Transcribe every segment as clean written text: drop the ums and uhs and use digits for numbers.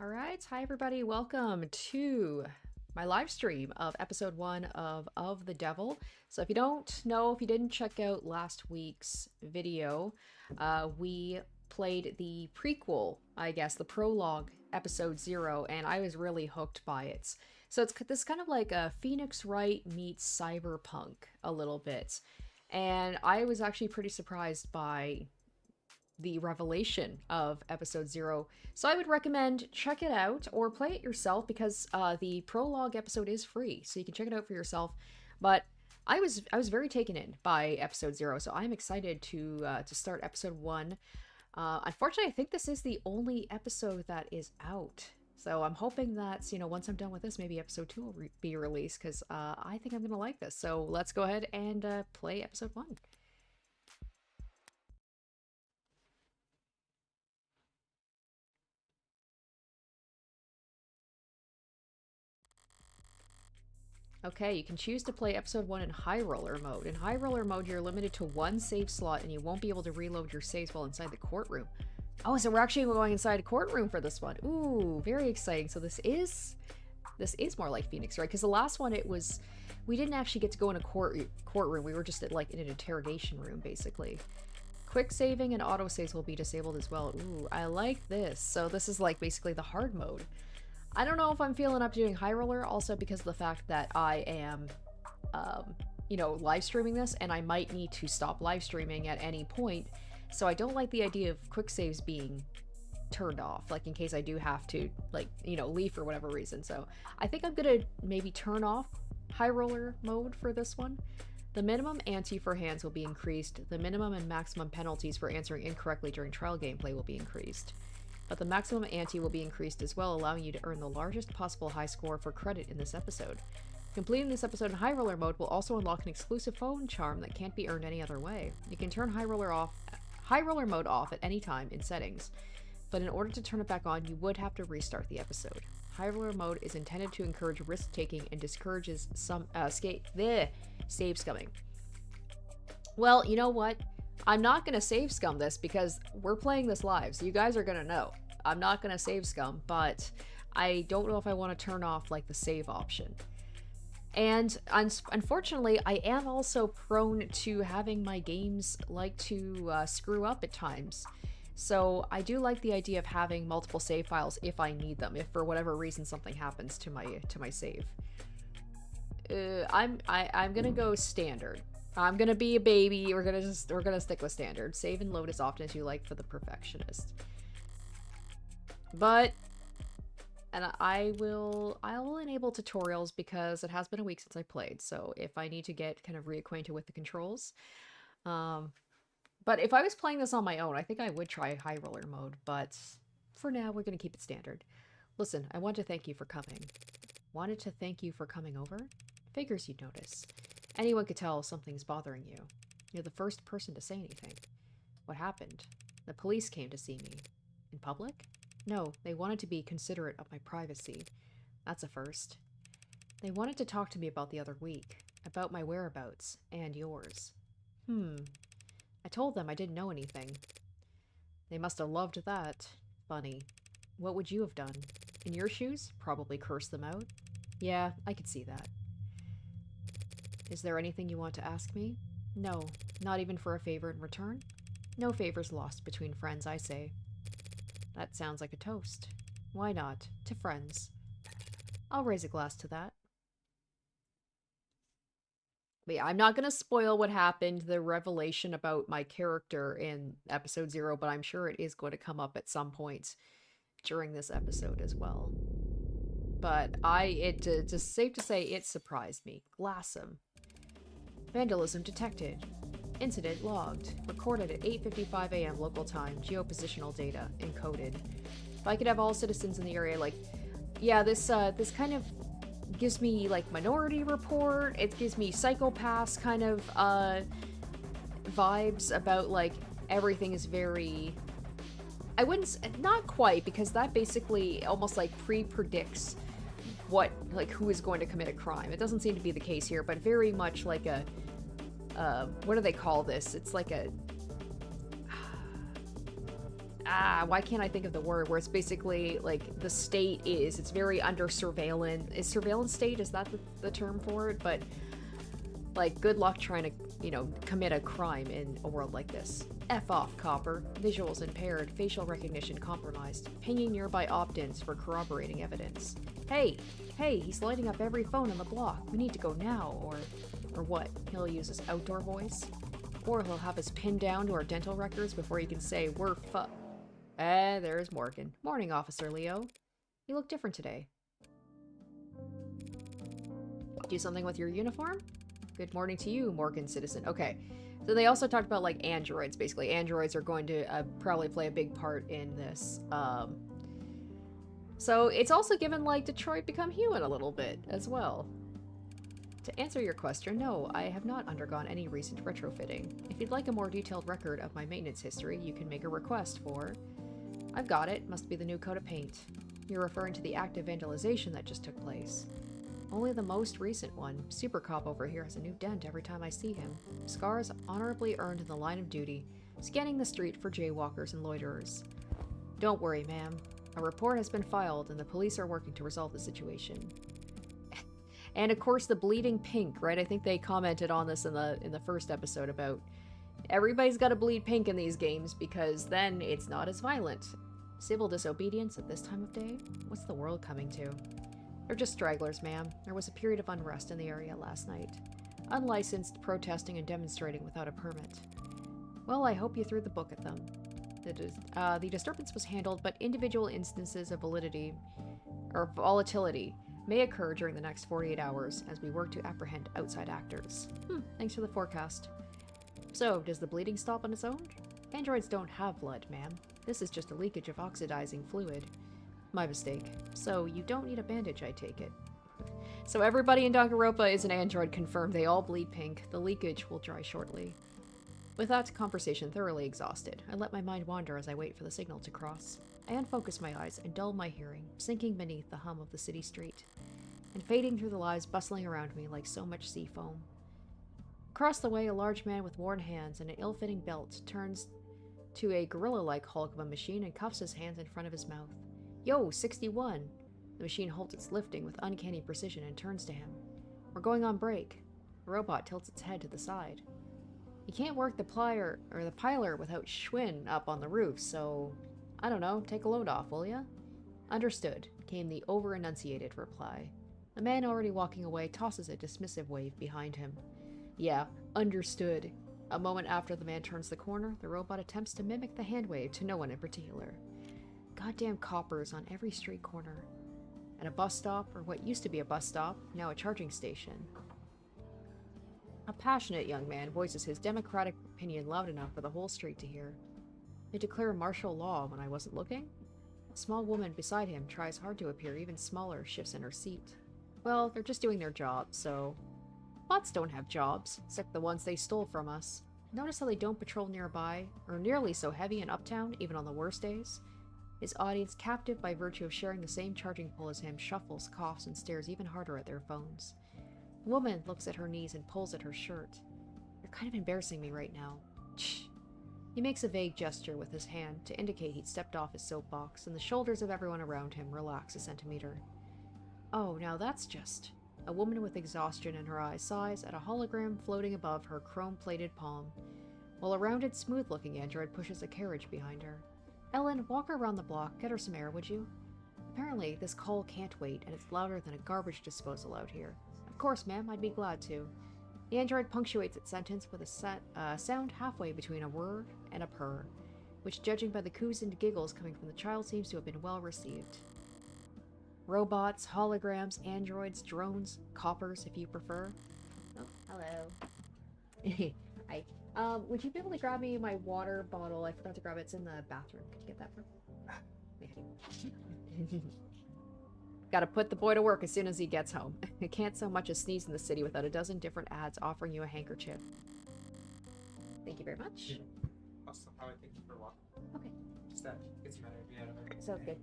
Alright, hi everybody, welcome to my live stream of episode 1 of the Devil. So if you don't know, if you didn't check out last week's video, we played the prequel, I guess, the prologue, episode 0, and I was really hooked by it. So it's this kind of like a Phoenix Wright meets cyberpunk a little bit. And I was actually pretty surprised by the revelation of episode 0. So I would recommend check it out or play it yourself because the prologue episode is free, so you can check it out for yourself. But I was very taken in by episode 0, so I'm excited to start episode 1. Unfortunately, I think this is the only episode that is out. So I'm hoping that, you know, once I'm done with this, maybe episode 2 will be released, because I think I'm going to like this. So let's go ahead and play episode 1. Okay, you can choose to play episode 1 in high roller mode. In high roller mode, you're limited to 1 save slot and you won't be able to reload your saves while inside the courtroom. Oh, so we're actually going inside a courtroom for this one. Ooh, very exciting. So this is more like Phoenix, right? Because the last one, we didn't actually get to go in a courtroom. We were just in an interrogation room, basically. Quick saving and auto saves will be disabled as well. Ooh, I like this. So this is like basically the hard mode. I don't know if I'm feeling up to doing high roller, also because of the fact that I am, you know, live streaming this, and I might need to stop live streaming at any point. So I don't like the idea of quick saves being turned off, like in case I do have to, like, you know, leave for whatever reason. So I think I'm gonna maybe turn off high roller mode for this one. The minimum ante for hands will be increased. The minimum and maximum penalties for answering incorrectly during trial gameplay will be increased. But the maximum ante will be increased as well, allowing you to earn the largest possible high score for credit in this episode. Completing this episode in high roller mode will also unlock an exclusive phone charm that can't be earned any other way. You can turn high roller mode off at any time in settings, but in order to turn it back on, you would have to restart the episode. High roller mode is intended to encourage risk-taking and discourages some save scumming. Well, you know what? I'm not going to save scum this because we're playing this live, so you guys are going to know. I'm not going to save scum, but I don't know if I want to turn off, like, the save option. And unfortunately, I am also prone to having my games like to screw up at times. So I do like the idea of having multiple save files if I need them, if for whatever reason something happens to my save. I'm gonna go standard. I'm gonna be a baby. We're gonna stick with standard. Save and load as often as you like for the perfectionist. But, and I will enable tutorials because it has been a week since I played. So if I need to get kind of reacquainted with the controls, but if I was playing this on my own, I think I would try high roller mode. But for now, we're gonna keep it standard. Listen, I want to thank you for coming. Wanted to thank you for coming over? Figures you'd notice. Anyone could tell something's bothering you. You're the first person to say anything. What happened? The police came to see me. In public? No, they wanted to be considerate of my privacy. That's a first. They wanted to talk to me about the other week, about my whereabouts, and yours. I told them I didn't know anything. They must have loved that. Funny. What would you have done? In your shoes? Probably curse them out? Yeah, I could see that. Is there anything you want to ask me? No, not even for a favor in return? No favors lost between friends, I say. That sounds like a toast. Why not? To friends. I'll raise a glass to that. But yeah, I'm not going to spoil what happened, the revelation about my character in episode 0, but I'm sure it is going to come up at some point during this episode as well. But just safe to say, it surprised me. Glassum. Vandalism detected. Incident logged. Recorded at 8:55 a.m. local time. Geopositional data encoded. If I could have all citizens in the area, like, yeah, this kind of gives me, like, Minority Report. It gives me Psychopaths kind of vibes about, like, everything is very... I wouldn't... Not quite, because that basically almost, like, pre-predicts what, like, who is going to commit a crime. It doesn't seem to be the case here, but very much like a, what do they call this? It's like a, why can't I think of the word, where it's basically like the state it's very under surveillance. Is surveillance state, is that the term for it? But like, good luck trying to, you know, commit a crime in a world like this. F off, copper. Visuals impaired, facial recognition compromised, pinging nearby opt-ins for corroborating evidence. Hey, he's lighting up every phone on the block. We need to go now, or what? He'll use his outdoor voice? Or he'll have us pinned down to our dental records before he can say, we're there's Morgan. Morning, Officer Leo. You look different today. Do something with your uniform? Good morning to you, Morgan citizen. Okay. So they also talked about, like, androids, basically. Androids are going to probably play a big part in this. So it's also given, like, Detroit become human a little bit as well. To answer your question, no, I have not undergone any recent retrofitting. If you'd like a more detailed record of my maintenance history, you can make a request for... I've got it. Must be the new coat of paint. You're referring to the active vandalization that just took place. Only the most recent one. Super Cop over here has a new dent every time I see him. Scars honorably earned in the line of duty, scanning the street for jaywalkers and loiterers. Don't worry, ma'am. A report has been filed and the police are working to resolve the situation. And of course the bleeding pink, right? I think they commented on this in the first episode about everybody's got to bleed pink in these games because then it's not as violent. Civil disobedience at this time of day? What's the world coming to? They're just stragglers, ma'am. There was a period of unrest in the area last night. Unlicensed protesting and demonstrating without a permit. Well, I hope you threw the book at them. The disturbance was handled, but individual instances of volatility may occur during the next 48 hours as we work to apprehend outside actors. Thanks for the forecast. So, does the bleeding stop on its own? Androids don't have blood, ma'am. This is just a leakage of oxidizing fluid. My mistake. So, you don't need a bandage, I take it. So everybody in Danganronpa is an android confirmed. They all bleed pink. The leakage will dry shortly. With that conversation thoroughly exhausted, I let my mind wander as I wait for the signal to cross. I unfocus my eyes and dull my hearing, sinking beneath the hum of the city street, and fading through the lives bustling around me like so much sea foam. Across the way, a large man with worn hands and an ill-fitting belt turns to a gorilla-like hulk of a machine and cuffs his hands in front of his mouth. Yo, 61! The machine holds its lifting with uncanny precision and turns to him. We're going on break. The robot tilts its head to the side. You can't work the piler without Schwinn up on the roof, so... I don't know, take a load off, will ya? Understood, came the over-enunciated reply. The man already walking away tosses a dismissive wave behind him. Yeah, understood. A moment after the man turns the corner, the robot attempts to mimic the hand wave to no one in particular. Goddamn coppers on every street corner. At a bus stop, or what used to be a bus stop, now a charging station. A passionate young man voices his democratic opinion loud enough for the whole street to hear. They declare martial law when I wasn't looking? A small woman beside him tries hard to appear even smaller, shifts in her seat. Well, they're just doing their job, so... Bots don't have jobs, except the ones they stole from us. Notice how they don't patrol nearby, or nearly so heavy in Uptown, even on the worst days? His audience, captive by virtue of sharing the same charging pole as him, shuffles, coughs, and stares even harder at their phones. The woman looks at her knees and pulls at her shirt. You're kind of embarrassing me right now. Shh. He makes a vague gesture with his hand to indicate he'd stepped off his soapbox, and the shoulders of everyone around him relax a centimeter. Oh, now that's just... A woman with exhaustion in her eyes sighs at a hologram floating above her chrome-plated palm, while a rounded, smooth-looking android pushes a carriage behind her. Ellen, walk her around the block. Get her some air, would you? Apparently, this call can't wait, and it's louder than a garbage disposal out here. Of course, ma'am, I'd be glad to. The android punctuates its sentence with a sound halfway between a whir and a purr, which, judging by the coos and giggles coming from the child, seems to have been well received. Robots, holograms, androids, drones, coppers, if you prefer. Oh, hello. Hi. Would you be able to grab me my water bottle? I forgot to grab it. It's in the bathroom. Could you get that for me? Thank you. Gotta put the boy to work as soon as he gets home. I can't so much as sneeze in the city without a dozen different ads offering you a handkerchief. Thank you very much. Also, probably thank you for a walk. Okay. Just that gets better if you had a Sounds good.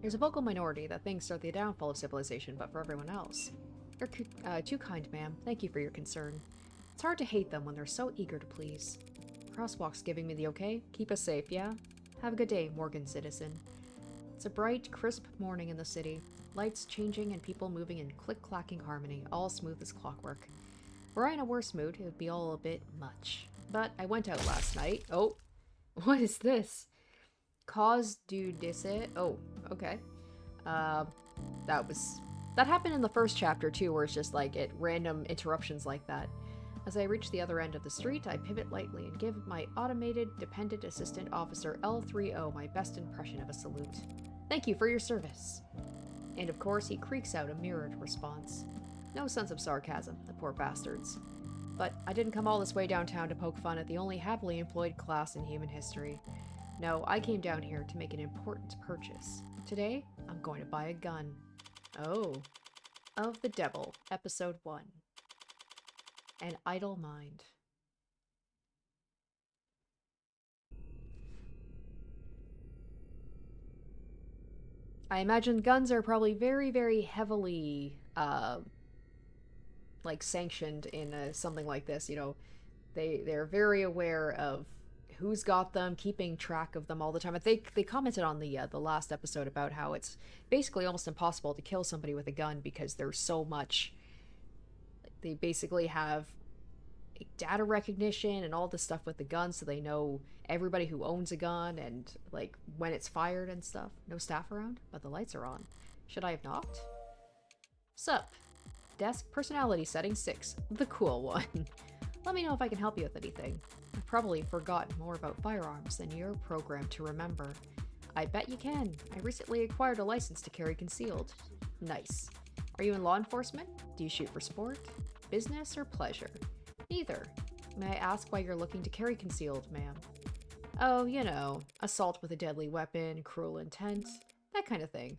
There's a vocal minority that thinks they're the downfall of civilization, but for everyone else. You're too kind, ma'am. Thank you for your concern. It's hard to hate them when they're so eager to please. crosswalk's giving me the okay. Keep us safe, yeah? Have a good day, Morgan citizen. It's a bright, crisp morning in the city. Lights changing and people moving in click-clacking harmony, all smooth as clockwork. Were I in a worse mood, it would be all a bit much. But I went out last night. Oh, what is this? Cause du disse. Oh, okay. That happened in the first chapter too, where it's just like random interruptions like that. As I reach the other end of the street, I pivot lightly and give my automated dependent assistant officer L30 my best impression of a salute. Thank you for your service. And of course, he creaks out a mirrored response. No sense of sarcasm, the poor bastards. But I didn't come all this way downtown to poke fun at the only happily employed class in human history. No, I came down here to make an important purchase. Today, I'm going to buy a gun. Oh. Of the Devil, Episode 1. An Idle Mind. I imagine guns are probably very, very heavily, like, sanctioned in something like this, you know. They're very aware of who's got them, keeping track of them all the time. But they commented on the last episode about how it's basically almost impossible to kill somebody with a gun because there's so much. They basically have data recognition and all this stuff with the gun, so they know everybody who owns a gun and like when it's fired and stuff. No staff around, but the lights are on. Should I have knocked? Sup? Desk personality setting 6, the cool one. Let me know if I can help you with anything. I've probably forgotten more about firearms than you're programmed to remember. I bet you can. I recently acquired a license to carry concealed. Nice. Are you in law enforcement? Do you shoot for sport, business, or pleasure? Neither. May I ask why you're looking to carry concealed, ma'am? Oh, you know, assault with a deadly weapon, cruel intent, that kind of thing.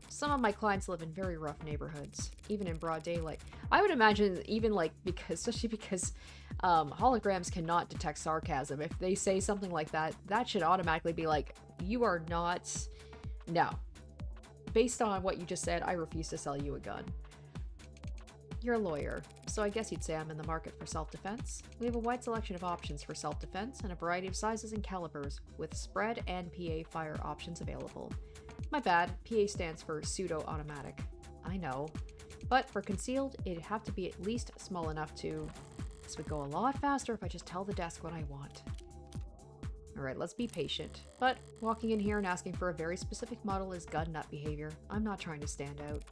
Some of my clients live in very rough neighborhoods, even in broad daylight. I would imagine even like, especially because holograms cannot detect sarcasm. If they say something like that, that should automatically be like, you are not, no. Based on what you just said, I refuse to sell you a gun. You're a lawyer, so I guess you'd say I'm in the market for self-defense. We have a wide selection of options for self-defense and a variety of sizes and calibers, with spread and PA fire options available. My bad, PA stands for pseudo-automatic. I know. But for concealed, it'd have to be at least small enough to... This would go a lot faster if I just tell the desk what I want. Alright, let's be patient. But walking in here and asking for a very specific model is gun nut behavior. I'm not trying to stand out.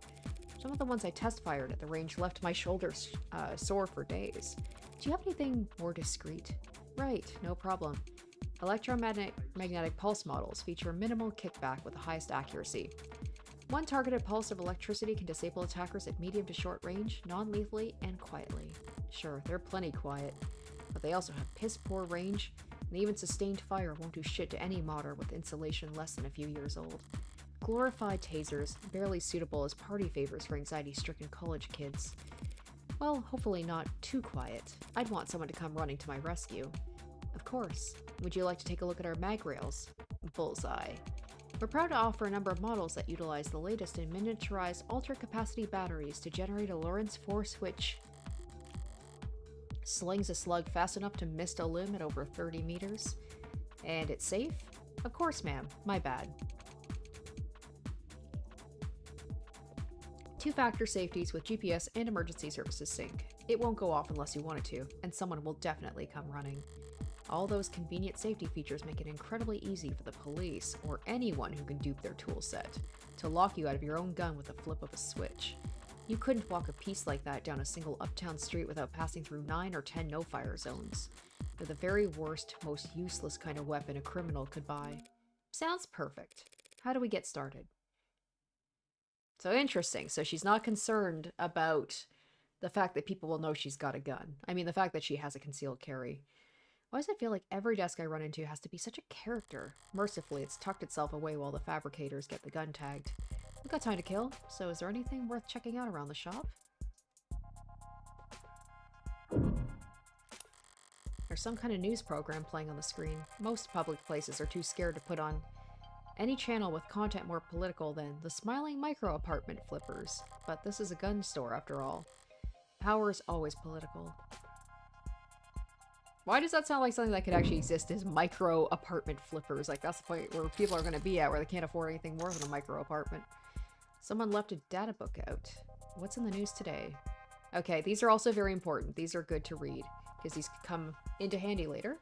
Some of the ones I test fired at the range left my shoulders sore for days. Do you have anything more discreet? Right, no problem. Electromagnetic pulse models feature minimal kickback with the highest accuracy. One targeted pulse of electricity can disable attackers at medium to short range, non-lethally, and quietly. Sure, they're plenty quiet, but they also have piss-poor range, and even sustained fire won't do shit to any modder with insulation less than a few years old. Glorified tasers, barely suitable as party favors for anxiety-stricken college kids. Well, hopefully not too quiet. I'd want someone to come running to my rescue. Of course. Would you like to take a look at our mag rails? Bullseye. We're proud to offer a number of models that utilize the latest in miniaturized ultra-capacity batteries to generate a Lorentz 4-switch. Slings a slug fast enough to mist a limb at over 30 meters. And it's safe? Of course, ma'am. My bad. 2-factor safeties with GPS and emergency services sync. It won't go off unless you want it to, and someone will definitely come running. All those convenient safety features make it incredibly easy for the police, or anyone who can dupe their tool set, to lock you out of your own gun with a flip of a switch. You couldn't walk a piece like that down a single uptown street without passing through 9 or 10 no-fire zones. They're the very worst, most useless kind of weapon a criminal could buy. Sounds perfect. How do we get started? So interesting. So she's not concerned about the fact that people will know she's got a gun. I mean, the fact that she has a concealed carry. Why does it feel like every desk I run into has to be such a character? Mercifully, it's tucked itself away while the fabricators get the gun tagged. We've got time to kill, so is there anything worth checking out around the shop? There's some kind of news program playing on the screen. Most public places are too scared to put on any channel with content more political than the smiling micro apartment flippers. But this is a gun store after all. Power is always political. Why does that sound like something that could actually exist as micro apartment flippers? Like, that's the point where people are going to be at, where they can't afford anything more than a micro apartment. Someone left a data book out. What's in the news today? Okay, these are also very important. These are good to read, because these could come into handy later.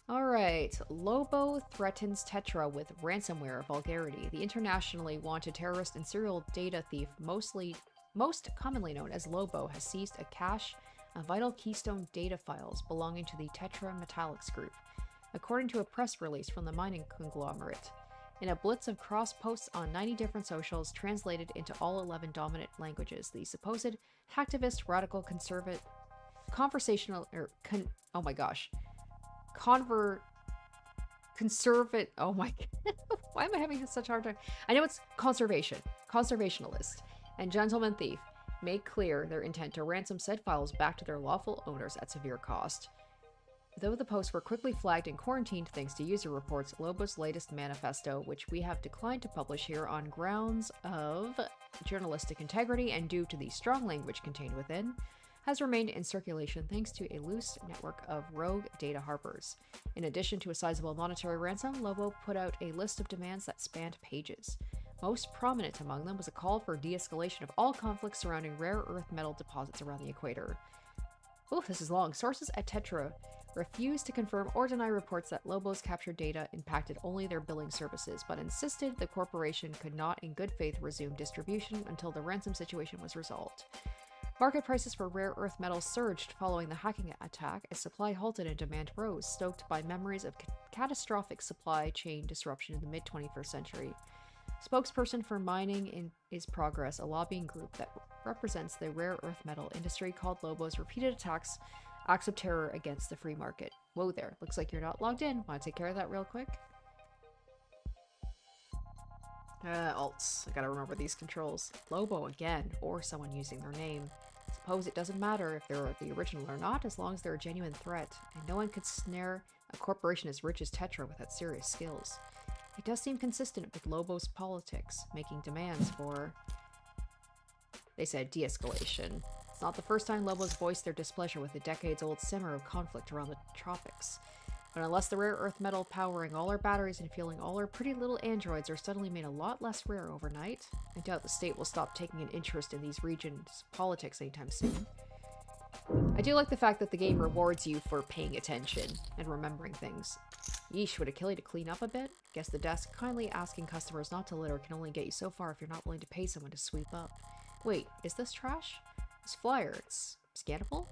Alright, Lobo threatens Tetra with ransomware vulgarity. The internationally wanted terrorist and serial data thief, most commonly known as Lobo, has seized a cache of vital keystone data files belonging to the Tetra Metallics group, according to a press release from the mining conglomerate. In a blitz of cross posts on 90 different socials translated into all 11 dominant languages, the supposed hacktivist, radical, conservative, conversational, oh my gosh. Conservative. Oh my. Why am I having such a hard time? I know it's conservationalist, and gentleman thief made clear their intent to ransom said files back to their lawful owners at severe cost. Though the posts were quickly flagged and quarantined thanks to user reports, Lobo's latest manifesto, which we have declined to publish here on grounds of journalistic integrity and due to the strong language contained within, has remained in circulation thanks to a loose network of rogue data harpers. In addition to a sizable monetary ransom, Lobo put out a list of demands that spanned pages. Most prominent among them was a call for de-escalation of all conflicts surrounding rare earth metal deposits around the equator. Ooh, this is long. Sources at Tetra refused to confirm or deny reports that Lobo's captured data impacted only their billing services, but insisted the corporation could not in good faith resume distribution until the ransom situation was resolved. Market prices for rare earth metals surged following the hacking attack as supply halted and demand rose, stoked by memories of catastrophic supply chain disruption in the mid-21st century. Spokesperson for Mining is Progress, a lobbying group that represents the rare earth metal industry, called Lobo's repeated attacks acts of terror against the free market. Whoa there, looks like you're not logged in. Want to take care of that real quick? Alts. I gotta remember these controls. Lobo again, or someone using their name. Suppose it doesn't matter if they're the original or not, as long as they're a genuine threat, and no one could snare a corporation as rich as Tetra without serious skills. It does seem consistent with Lobo's politics, making demands for, they said, de-escalation. It's not the first time Lobo's voiced their displeasure with the decades-old simmer of conflict around the tropics. But unless the rare earth metal powering all our batteries and fueling all our pretty little androids are suddenly made a lot less rare overnight, I doubt the state will stop taking an interest in these regions' politics anytime soon. I do like the fact that the game rewards you for paying attention and remembering things. Yeesh, would it kill you to clean up a bit? Guess the desk kindly asking customers not to litter can only get you so far if you're not willing to pay someone to sweep up. Wait, is this trash? This flyer, it's scannable?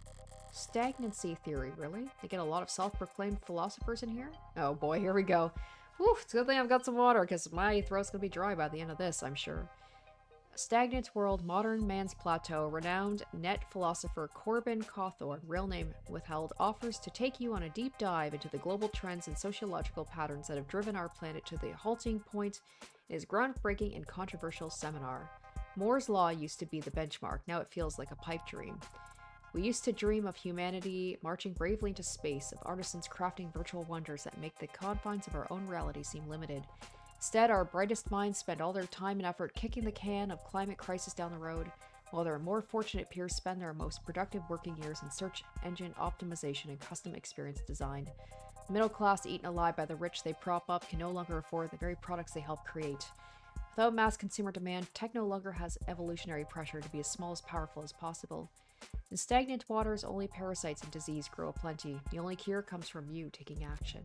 Stagnancy theory, really? They get a lot of self-proclaimed philosophers in here? Oh boy, here we go. Whew, it's a good thing I've got some water, because my throat's gonna be dry by the end of this, I'm sure. Stagnant World, Modern Man's Plateau, renowned net philosopher Corbin Cawthorne, real name withheld, offers to take you on a deep dive into the global trends and sociological patterns that have driven our planet to the halting point in his groundbreaking and controversial seminar. Moore's Law used to be the benchmark, now it feels like a pipe dream. We used to dream of humanity marching bravely into space, of artisans crafting virtual wonders that make the confines of our own reality seem limited. Instead, our brightest minds spend all their time and effort kicking the can of climate crisis down the road, while their more fortunate peers spend their most productive working years in search engine optimization and custom experience design. The middle class, eaten alive by the rich they prop up, can no longer afford the very products they help create. Without mass consumer demand, tech no longer has evolutionary pressure to be as small as powerful as possible. In stagnant waters, only parasites and disease grow aplenty. The only cure comes from you taking action.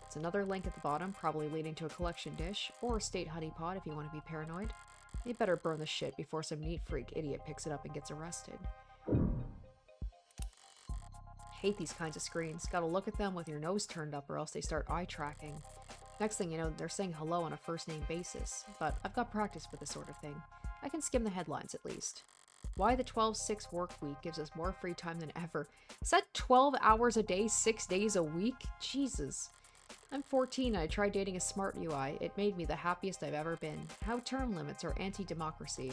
It's another link at the bottom, probably leading to a collection dish, or state honeypot if you want to be paranoid. You better burn the shit before some neat freak idiot picks it up and gets arrested. Hate these kinds of screens. Gotta look at them with your nose turned up or else they start eye tracking. Next thing you know, they're saying hello on a first name basis. But I've got practice with this sort of thing. I can skim the headlines at least. Why the 12-6 work week gives us more free time than ever. Is that 12 hours a day, 6 days a week? Jesus. I'm 14 and I tried dating a smart UI. It made me the happiest I've ever been. How term limits are anti-democracy.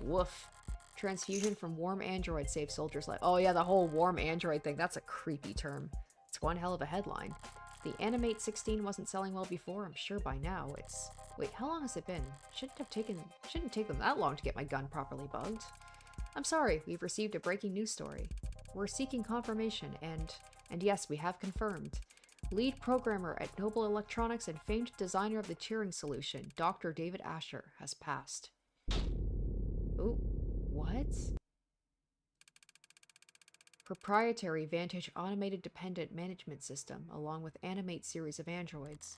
Woof. Transfusion from warm android saves soldiers' life. Oh yeah, the whole warm android thing. That's a creepy term. It's one hell of a headline. The Animate 16 wasn't selling well before. I'm sure by now it's... Wait, how long has it been? Shouldn't take them that long to get my gun properly bugged. I'm sorry, we've received a breaking news story. We're seeking confirmation, and And yes, we have confirmed. Lead programmer at Noble Electronics and famed designer of the Turing solution, Dr. David Asher, has passed. Ooh, what? Proprietary Vantage automated dependent management system, along with Animate series of androids.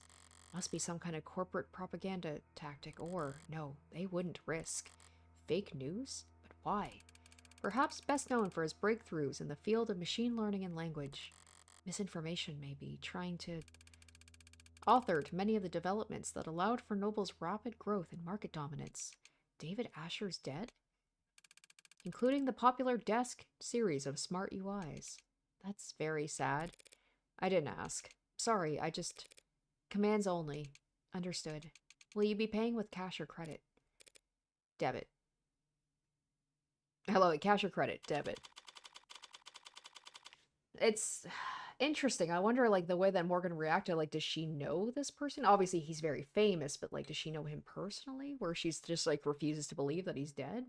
Must be some kind of corporate propaganda tactic, or, no, they wouldn't risk. Fake news? But why? Perhaps best known for his breakthroughs in the field of machine learning and language. Misinformation, maybe, trying to... Authored many of the developments that allowed for Noble's rapid growth and market dominance. David Asher's dead? Including the popular Desk series of smart UIs. That's very sad. I didn't ask. Sorry, I just... Commands only. Understood. Will you be paying with cash or credit? Debit. Hello, cash or credit? Debit. It's interesting. I wonder, like, the way that Morgan reacted, like, does she know this person? Obviously, he's very famous, but, like, does she know him personally? Where she's just, like, refuses to believe that he's dead?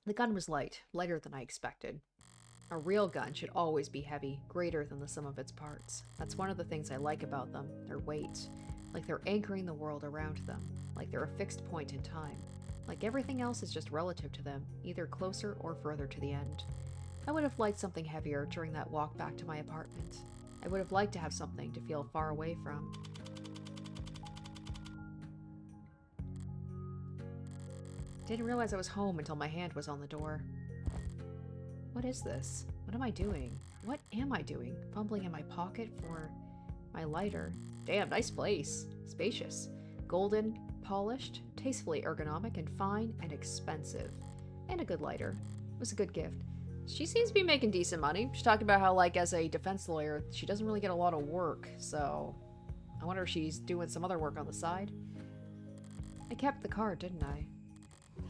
The gun was light. Lighter than I expected. A real gun should always be heavy, greater than the sum of its parts. That's one of the things I like about them, their weight. Like they're anchoring the world around them. Like they're a fixed point in time. Like everything else is just relative to them, either closer or further to the end. I would have liked something heavier during that walk back to my apartment. I would have liked to have something to feel far away from. Didn't realize I was home until my hand was on the door. What is this? What am I doing? What am I doing? Fumbling in my pocket for my lighter. Damn, nice place. Spacious. Golden, polished, tastefully ergonomic, and fine and expensive. And a good lighter. It was a good gift. She seems to be making decent money. She's talking about how, like, as a defense lawyer, she doesn't really get a lot of work, so... I wonder if she's doing some other work on the side. I kept the card, didn't I?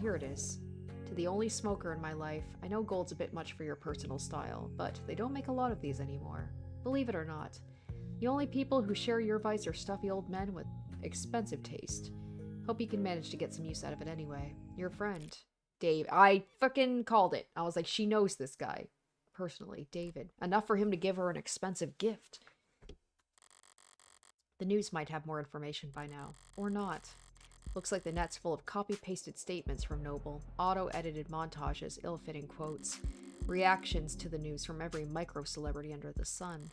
Here it is. To the only smoker in my life, I know gold's a bit much for your personal style, but they don't make a lot of these anymore. Believe it or not. The only people who share your vice are stuffy old men with expensive taste. Hope you can manage to get some use out of it anyway. Your friend, Dave. I fucking called it. I was like, she knows this guy. Personally, David. Enough for him to give her an expensive gift. The news might have more information by now. Or not. Looks like the net's full of copy-pasted statements from Noble, auto-edited montages, ill-fitting quotes, reactions to the news from every micro-celebrity under the sun.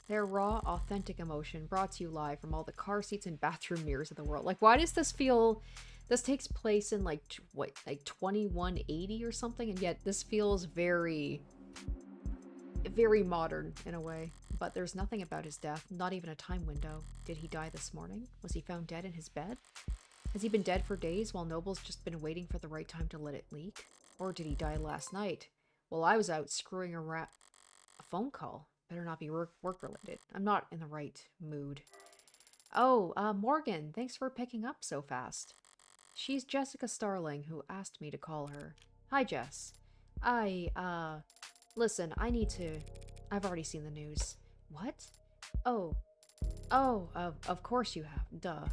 Their raw, authentic emotion brought to you live from all the car seats and bathroom mirrors of the world. Like, why does this feel... This takes place in, like, what, like 2180 or something? And yet this feels very... very modern, in a way. But there's nothing about his death, not even a time window. Did he die this morning? Was he found dead in his bed? Has he been dead for days while Noble's just been waiting for the right time to let it leak? Or did he die last night while I was out screwing around? A phone call? Better not be work-related. I'm not in the right mood. Oh, Morgan, thanks for picking up so fast. She's Jessica Starling, who asked me to call her. Hi, Jess. Listen, I need to... I've already seen the news. What? Oh, of course you have. Duh.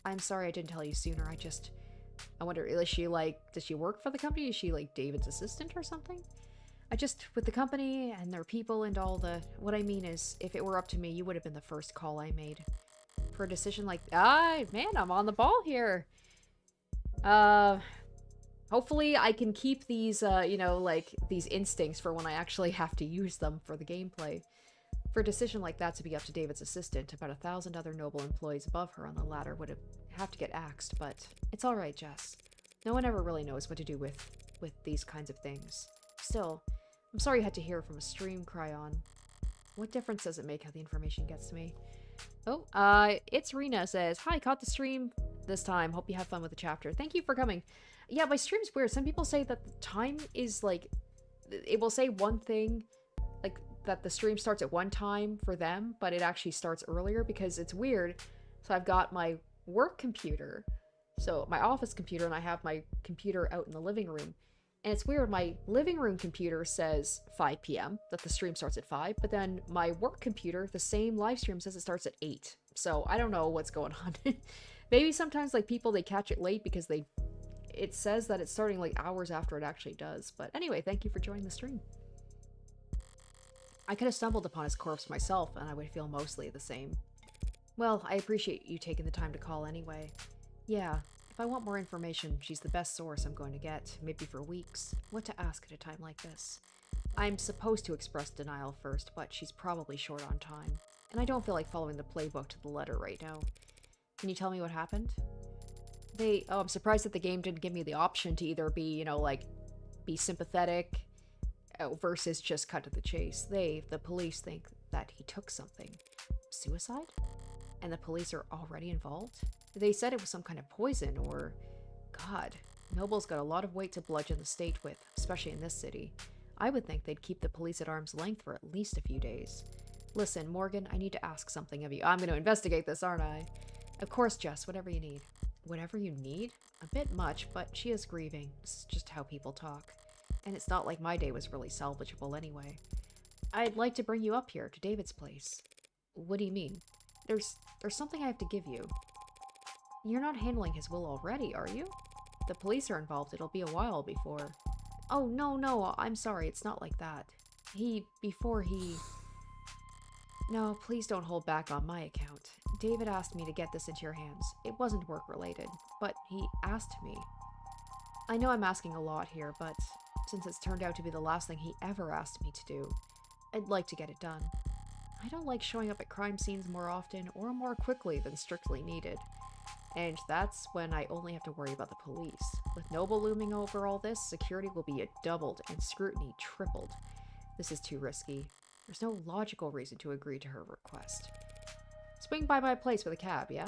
I'm sorry I didn't tell you sooner. I wonder, is she like, does she work for the company? Is she like David's assistant or something? With the company and their people and all the, what I mean is, if it were up to me, you would have been the first call I made. For a decision like, man, I'm on the ball here. Hopefully I can keep these, you know, like, these instincts for when I actually have to use them for the gameplay. For a decision like that to be up to David's assistant, about 1,000 other Noble employees above her on the ladder would have to get axed, but it's alright, Jess. No one ever really knows what to do with these kinds of things. Still, I'm sorry you had to hear from a stream cryon. What difference does it make how the information gets to me? Oh, it's Rena says, hi, caught the stream this time. Hope you have fun with the chapter. Thank you for coming. Yeah, my stream's weird. Some people say that the time is like, it will say one thing, like, that the stream starts at one time for them, but it actually starts earlier because it's weird. So I've got my work computer, so my office computer, and I have my computer out in the living room. And it's weird, my living room computer says 5 p.m., that the stream starts at 5, but then my work computer, the same live stream, says it starts at 8. So I don't know what's going on. Maybe sometimes, like, people, they catch it late because it says that it's starting like hours after it actually does. But anyway, thank you for joining the stream. I could have stumbled upon his corpse myself, and I would feel mostly the same. Well, I appreciate you taking the time to call anyway. Yeah, if I want more information, she's the best source I'm going to get, maybe for weeks. What to ask at a time like this? I'm supposed to express denial first, but she's probably short on time. And I don't feel like following the playbook to the letter right now. Can you tell me what happened? I'm surprised that the game didn't give me the option to either be, you know, like, be sympathetic versus just cut to the chase. The police, think that he took something. Suicide? And the police are already involved? They said it was some kind of poison or... God, Noble's got a lot of weight to bludgeon the state with, especially in this city. I would think they'd keep the police at arm's length for at least a few days. Listen, Morgan, I need to ask something of you. I'm going to investigate this, aren't I? Of course, Jess, whatever you need. Whatever you need? A bit much, but she is grieving. This is just how people talk. And it's not like my day was really salvageable anyway. I'd like to bring you up here to David's place. What do you mean? There's something I have to give you. You're not handling his will already, are you? The police are involved. It'll be a while before... Oh, no, I'm sorry. It's not like that. No, please don't hold back on my account. David asked me to get this into your hands. It wasn't work-related, but he asked me. I know I'm asking a lot here, but since it's turned out to be the last thing he ever asked me to do, I'd like to get it done. I don't like showing up at crime scenes more often or more quickly than strictly needed. And that's when I only have to worry about the police. With Noble looming over all this, security will be doubled and scrutiny tripled. This is too risky. There's no logical reason to agree to her request. Swing by my place with a cab, yeah?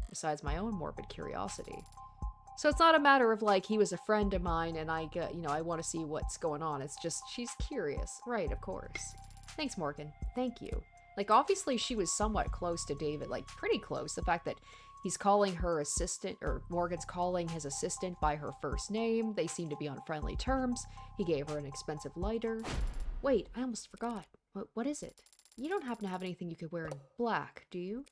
Besides my own morbid curiosity. So it's not a matter of like, he was a friend of mine and I want to see what's going on. It's just, she's curious. Right, of course. Thanks, Morgan. Thank you. Like, obviously she was somewhat close to David, like pretty close. The fact that he's calling her assistant, or Morgan's calling his assistant by her first name. They seem to be on friendly terms. He gave her an expensive lighter. Wait, I almost forgot. What is it? You don't happen to have anything you could wear in black, do you?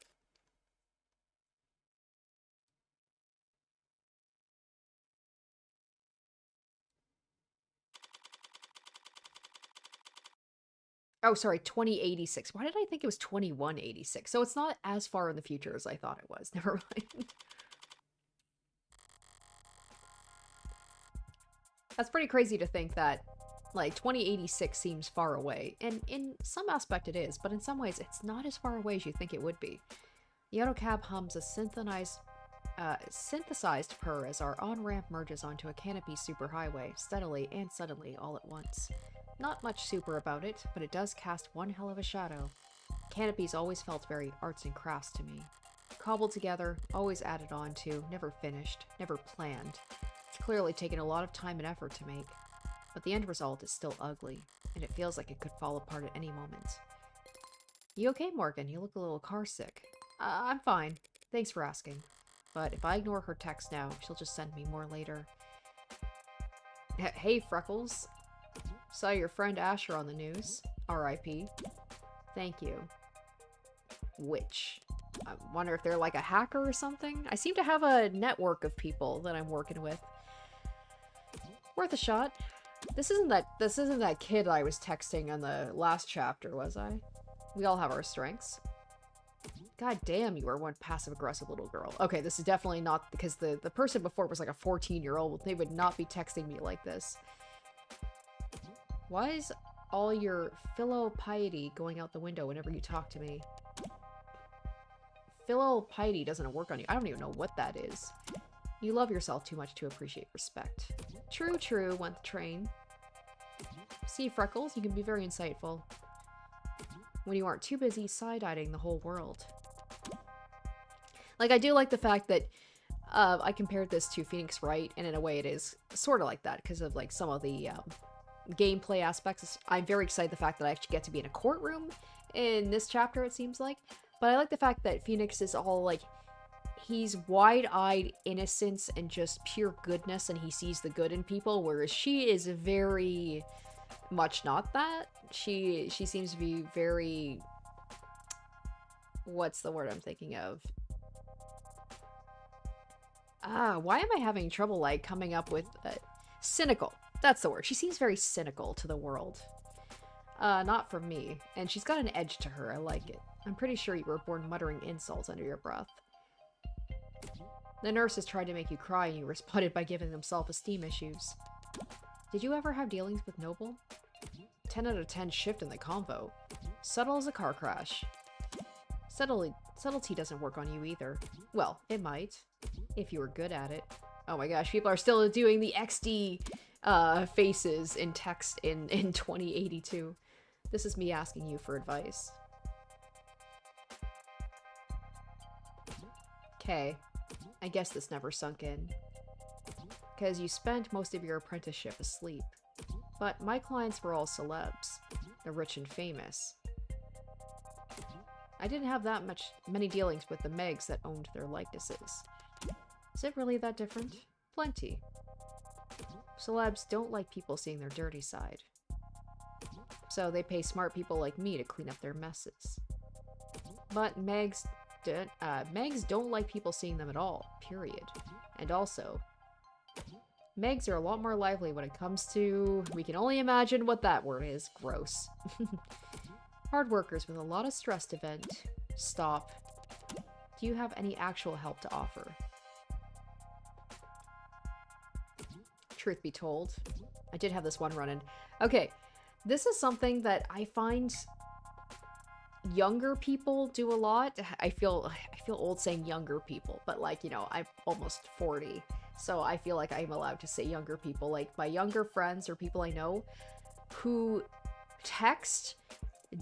Oh, sorry, 2086. Why did I think it was 2186? So it's not as far in the future as I thought it was. Never mind. That's pretty crazy to think that, like, 2086 seems far away. And in some aspect it is, but in some ways it's not as far away as you think it would be. The autocab hums a synthesized purr as our on-ramp merges onto a canopy superhighway, steadily and suddenly all at once. Not much super about it, but it does cast one hell of a shadow. Canopies always felt very arts and crafts to me. Cobbled together, always added on to, never finished, never planned. It's clearly taken a lot of time and effort to make, but the end result is still ugly, and it feels like it could fall apart at any moment. You okay, Morgan? You look a little carsick. I'm fine. Thanks for asking. But if I ignore her text now, she'll just send me more later. Hey, Freckles. Saw your friend Asher on the news. R.I.P. Thank you. Which? I wonder if they're like a hacker or something? I seem to have a network of people that I'm working with. Worth a shot. This isn't that kid I was texting on the last chapter, was I? We all have our strengths. God damn, you are one passive-aggressive little girl. Okay, this is definitely not, because the person before was like a 14-year-old. They would not be texting me like this. Why is all your filial piety going out the window whenever you talk to me? Filial piety doesn't work on you. I don't even know what that is. You love yourself too much to appreciate respect. True, went the train. See, Freckles, you can be very insightful. When you aren't too busy side-eyeing the whole world. Like, I do like the fact that I compared this to Phoenix Wright, and in a way it is sort of like that, because of, like, some of the gameplay aspects. I'm very excited the fact that I actually get to be in a courtroom in this chapter, it seems like. But I like the fact that Phoenix is all, like, he's wide-eyed innocence and just pure goodness, and he sees the good in people, whereas she is very much not that. She seems to be very... What's the word I'm thinking of? Why am I having trouble, like, coming up with... cynical. That's the word. She seems very cynical to the world. Not from me. And she's got an edge to her. I like it. I'm pretty sure you were born muttering insults under your breath. The nurses tried to make you cry and you responded by giving them self-esteem issues. Did you ever have dealings with Noble? 10 out of 10 shift in the convo. Subtle as a car crash. Subtlety doesn't work on you either. Well, it might. If you were good at it. Oh my gosh, people are still doing the XD faces in text in 2082. This is me asking you for advice. Okay. I guess this never sunk in. Because you spent most of your apprenticeship asleep. But my clients were all celebs. The rich and famous. I didn't have that many dealings with the Megs that owned their likenesses. Is it really that different? Plenty. Celebs don't like people seeing their dirty side. So they pay smart people like me to clean up their messes. But Megs don't like people seeing them at all, period. And also, Megs are a lot more lively when it comes to... We can only imagine what that word is. Gross. Hard workers with a lot of stress to vent. Stop. Do you have any actual help to offer? Truth be told, I did have this one run-in. Okay, this is something that I find younger people do a lot. I feel old saying younger people, but like, you know, I'm almost 40, so I feel like I'm allowed to say younger people. Like my younger friends or people I know who text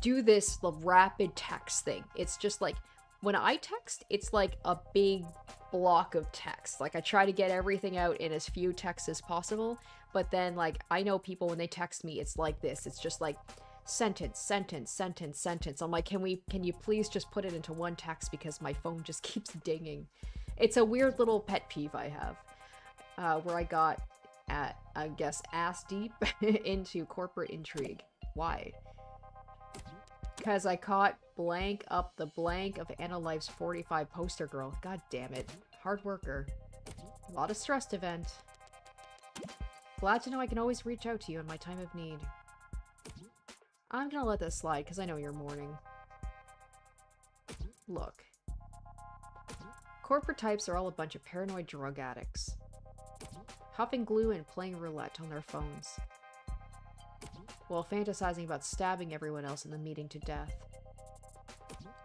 do this rapid text thing. It's just like when I text, it's like a big block of text. Like I try to get everything out in as few texts as possible, but then like I know people when they text me, it's like this. It's just like sentence, sentence, sentence, sentence. I'm like, can you please just put it into one text because my phone just keeps dinging. It's a weird little pet peeve I have, where I got, I guess, ass deep into corporate intrigue. Why? Because I caught blank up the blank of Anna Life's 45 poster girl. God damn it. Hard worker. A lot of stress to vent. Glad to know I can always reach out to you in my time of need. I'm gonna let this slide because I know you're mourning. Look. Corporate types are all a bunch of paranoid drug addicts. Huffing glue and playing roulette on their phones. While fantasizing about stabbing everyone else in the meeting to death.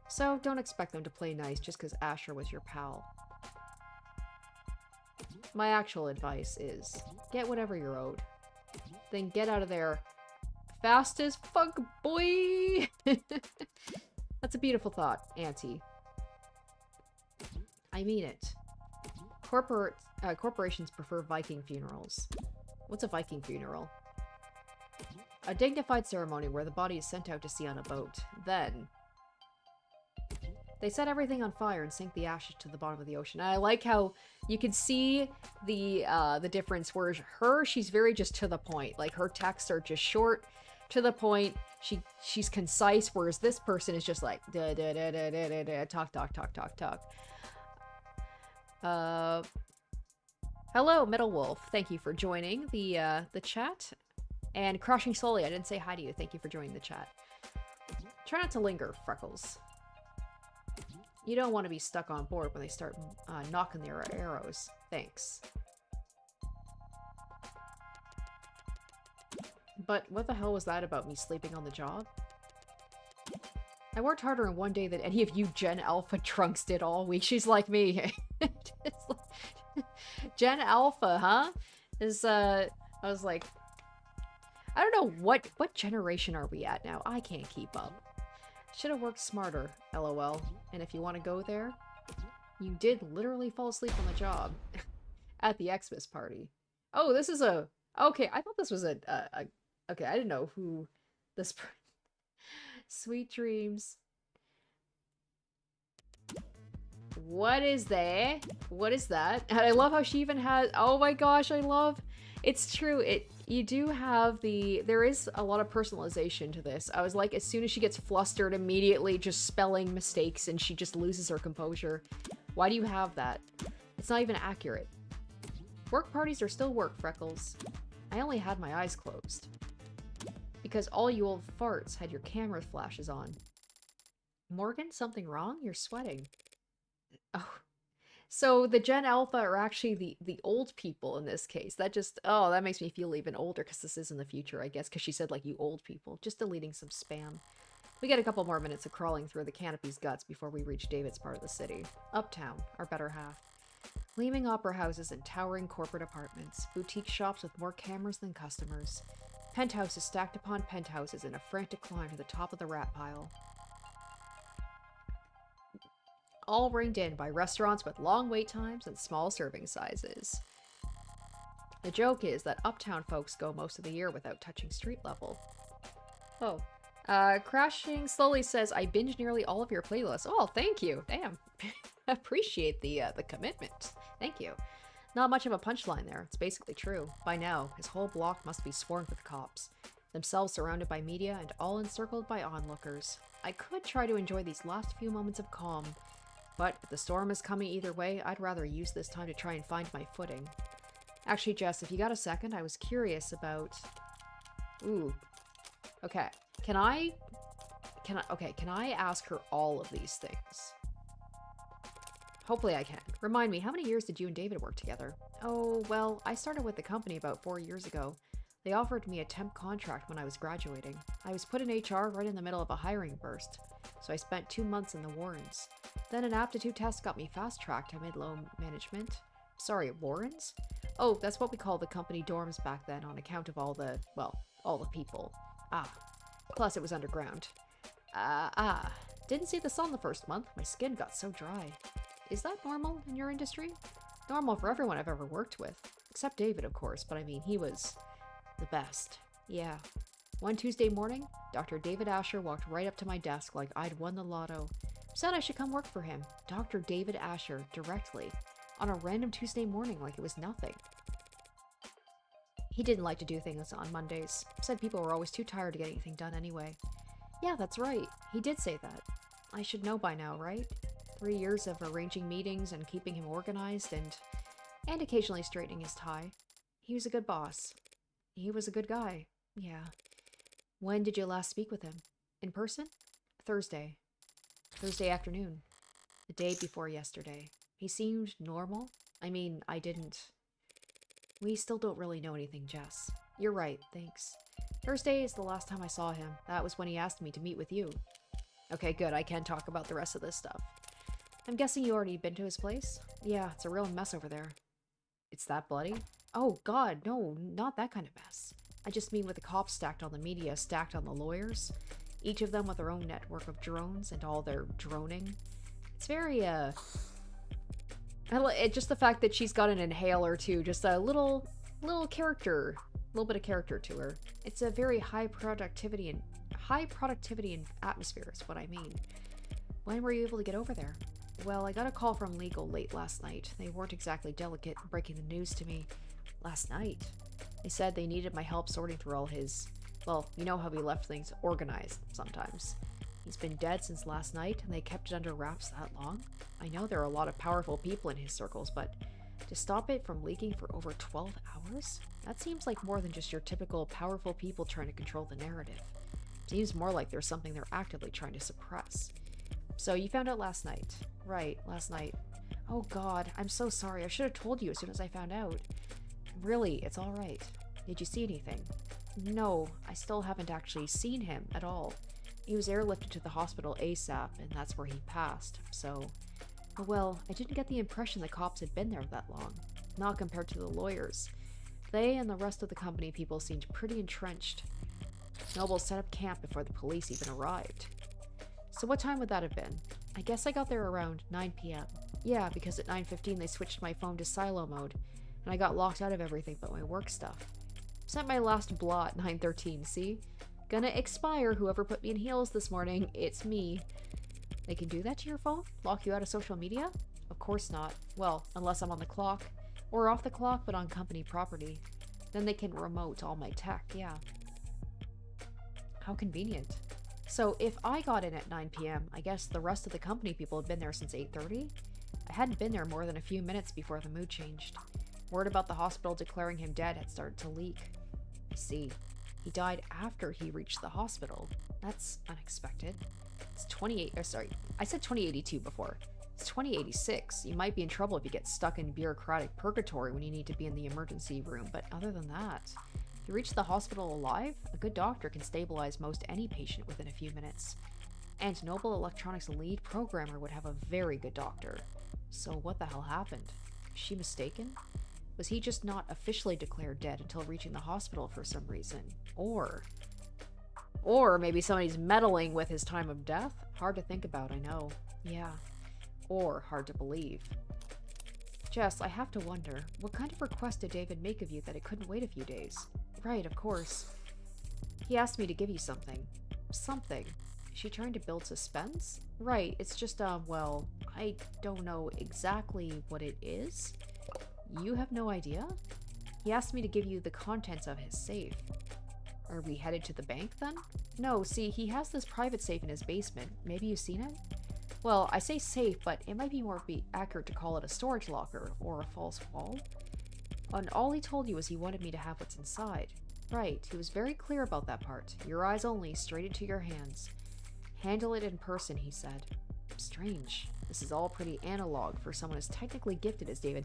So don't expect them to play nice just because Asher was your pal. My actual advice is, get whatever you're owed. Then get out of there fast as fuck, boy! That's a beautiful thought, Auntie. I mean it. Corporations prefer Viking funerals. What's a Viking funeral? A dignified ceremony where the body is sent out to sea on a boat. Then, they set everything on fire and sink the ashes to the bottom of the ocean. And I like how you can see the difference where she's very just to the point. Like, her texts are just short, to the point. She's concise, whereas this person is just like, da da da da da da da, talk, talk, talk, talk, talk. Hello, Metal Wolf. Thank you for joining the chat. And Crushing Slowly, I didn't say hi to you. Thank you for joining the chat. Try not to linger, Freckles. You don't want to be stuck on board when they start knocking their arrows. Thanks. But what the hell was that about me sleeping on the job? I worked harder in one day than any of you Gen Alpha trunks did all week. She's like me. Gen Alpha, huh? I was like... I don't know, what generation are we at now? I can't keep up. Should have worked smarter, lol. And if you want to go there, you did literally fall asleep on the job. At the Xmas party. Oh, this is a... Okay, I thought this was a okay, I didn't know who this... Sweet dreams. What is there? What is that? And I love how she even has... Oh my gosh, I love... It's true, you do have there is a lot of personalization to this. I was like, as soon as she gets flustered, immediately just spelling mistakes and she just loses her composure. Why do you have that? It's not even accurate. Work parties are still work, Freckles. I only had my eyes closed. Because all you old farts had your camera flashes on. Morgan, something wrong? You're sweating. Oh. So the Gen Alpha are actually the old people in this case. That just, oh, that makes me feel even older because this is in the future, I guess, because she said, like, you old people. Just deleting some spam. We get a couple more minutes of crawling through the canopy's guts before we reach David's part of the city. Uptown, our better half. Gleaming opera houses and towering corporate apartments. Boutique shops with more cameras than customers. Penthouses stacked upon penthouses in a frantic climb to the top of the rat pile. All ringed in by restaurants with long wait times and small serving sizes. The joke is that uptown folks go most of the year without touching street level. Oh. Crashing Slowly says, I binge nearly all of your playlists. Oh, thank you. Damn. Appreciate the commitment. Thank you. Not much of a punchline there. It's basically true. By now, his whole block must be swarmed with cops. Themselves surrounded by media and all encircled by onlookers. I could try to enjoy these last few moments of calm. But if the storm is coming either way, I'd rather use this time to try and find my footing. Actually, Jess, if you got a second, I was curious about... Ooh. Okay. Can I ask her all of these things? Hopefully I can. Remind me, how many years did you and David work together? Oh, well, I started with the company about 4 years ago. They offered me a temp contract when I was graduating. I was put in HR right in the middle of a hiring burst, so I spent 2 months in the Warrens. Then an aptitude test got me fast-tracked to mid-low management. Sorry, Warrens? Oh, that's what we called the company dorms back then on account of all the people. Ah. Plus it was underground. Didn't see the sun the first month. My skin got so dry. Is that normal in your industry? Normal for everyone I've ever worked with. Except David, of course, but I mean, he was the best. Yeah. One Tuesday morning, Dr. David Asher walked right up to my desk like I'd won the lotto. Said I should come work for him. Dr. David Asher, directly. On a random Tuesday morning like it was nothing. He didn't like to do things on Mondays. Said people were always too tired to get anything done anyway. Yeah, that's right. He did say that. I should know by now, right? 3 years of arranging meetings and keeping him organized and occasionally straightening his tie. He was a good boss. He was a good guy. Yeah. When did you last speak with him? In person? Thursday. Thursday afternoon. The day before yesterday. He seemed normal. I mean, I didn't... We still don't really know anything, Jess. You're right, thanks. Thursday is the last time I saw him. That was when he asked me to meet with you. Okay, good. I can talk about the rest of this stuff. I'm guessing you already been to his place? Yeah, it's a real mess over there. It's that bloody? Oh, God, no, not that kind of mess. I just mean with the cops stacked on the media, stacked on the lawyers. Each of them with their own network of drones and all their droning. It's very, just the fact that she's got an inhaler too, just a little character, a little bit of character to her. It's a very high productivity and atmosphere is what I mean. When were you able to get over there? Well, I got a call from legal late last night. They weren't exactly delicate in breaking the news to me. Last night? They said they needed my help sorting through all his... Well, you know how he left things organized sometimes. He's been dead since last night, and they kept it under wraps that long? I know there are a lot of powerful people in his circles, but to stop it from leaking for over 12 hours? That seems like more than just your typical powerful people trying to control the narrative. Seems more like there's something they're actively trying to suppress. So you found out last night. Right, last night. Oh God, I'm so sorry. I should have told you as soon as I found out. Really, it's all right. Did you see anything? No, I still haven't actually seen him at all. He was airlifted to the hospital ASAP, and that's where he passed, so... Well, I didn't get the impression the cops had been there that long. Not compared to the lawyers. They and the rest of the company people seemed pretty entrenched. Noble set up camp before the police even arrived. So what time would that have been? I guess I got there around 9 p.m. Yeah, because at 9:15 they switched my phone to silo mode, and I got locked out of everything but my work stuff. Sent my last blah at 9:13, see? Gonna expire, whoever put me in heels this morning. It's me. They can do that to your phone? Lock you out of social media? Of course not. Well, unless I'm on the clock. Or off the clock, but on company property. Then they can remote all my tech, yeah. How convenient. So if I got in at 9 p.m., I guess the rest of the company people have been there since 8:30? I hadn't been there more than a few minutes before the mood changed. Word about the hospital declaring him dead had started to leak. I see. He died after he reached the hospital. That's unexpected. It's 28, sorry, I said 2082 before. It's 2086. You might be in trouble if you get stuck in bureaucratic purgatory when you need to be in the emergency room, but other than that, if you reach the hospital alive, a good doctor can stabilize most any patient within a few minutes. And Noble Electronics' lead programmer would have a very good doctor. So what the hell happened? Is she mistaken? Was he just not officially declared dead until reaching the hospital for some reason? Or maybe somebody's meddling with his time of death? Hard to think about, I know. Yeah. Or hard to believe. Jess, I have to wonder, what kind of request did David make of you that it couldn't wait a few days? Right, of course. He asked me to give you something. Something. Is she trying to build suspense? Right, it's just, well, I don't know exactly what it is. You have no idea? He asked me to give you the contents of his safe. Are we headed to the bank, then? No, see, he has this private safe in his basement. Maybe you've seen it? Well, I say safe, but it might be more accurate to call it a storage locker, or a false wall. And all he told you was he wanted me to have what's inside. Right, he was very clear about that part. Your eyes only, straight into your hands. Handle it in person, he said. Strange. This is all pretty analog for someone as technically gifted as David.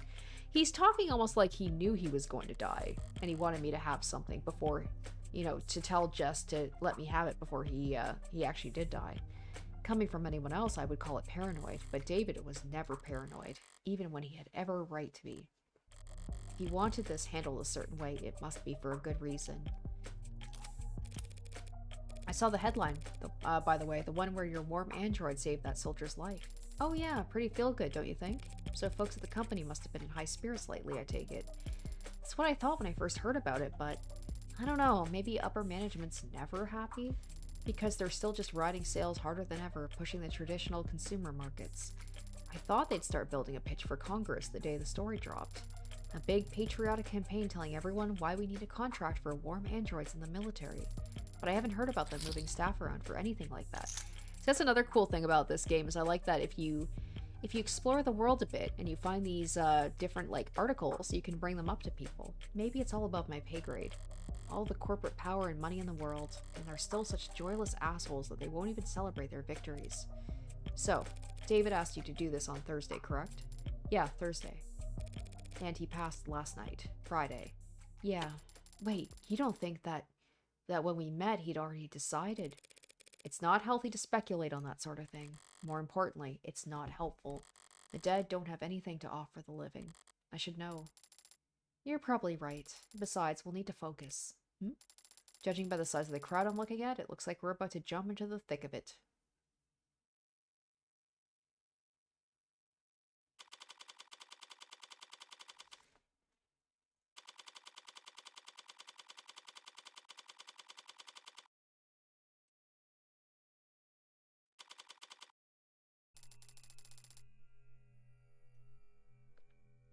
He's talking almost like he knew he was going to die, and he wanted me to have something before, you know, to tell Jess to let me have it before he actually did die. Coming from anyone else, I would call it paranoid, but David was never paranoid, even when he had every right to be. If he wanted this handled a certain way, it must be for a good reason. I saw the headline, by the way, the one where your warm android saved that soldier's life. Oh yeah, pretty feel-good, don't you think? So folks at the company must have been in high spirits lately, I take it. That's what I thought when I first heard about it, but I don't know, maybe upper management's never happy? Because they're still just riding sales harder than ever, pushing the traditional consumer markets. I thought they'd start building a pitch for Congress the day the story dropped. A big patriotic campaign telling everyone why we need a contract for warm androids in the military. But I haven't heard about them moving staff around for anything like that. So that's another cool thing about this game, is I like that if you explore the world a bit and you find these different like articles, you can bring them up to people. Maybe it's all above my pay grade. All the corporate power and money in the world, and they're still such joyless assholes that they won't even celebrate their victories. So, David asked you to do this on Thursday, correct? Yeah, Thursday. And he passed last night, Friday. Yeah. Wait, you don't think that when we met he'd already decided? It's not healthy to speculate on that sort of thing. More importantly, it's not helpful. The dead don't have anything to offer the living. I should know. You're probably right. Besides, we'll need to focus. Judging by the size of the crowd I'm looking at, it looks like we're about to jump into the thick of it.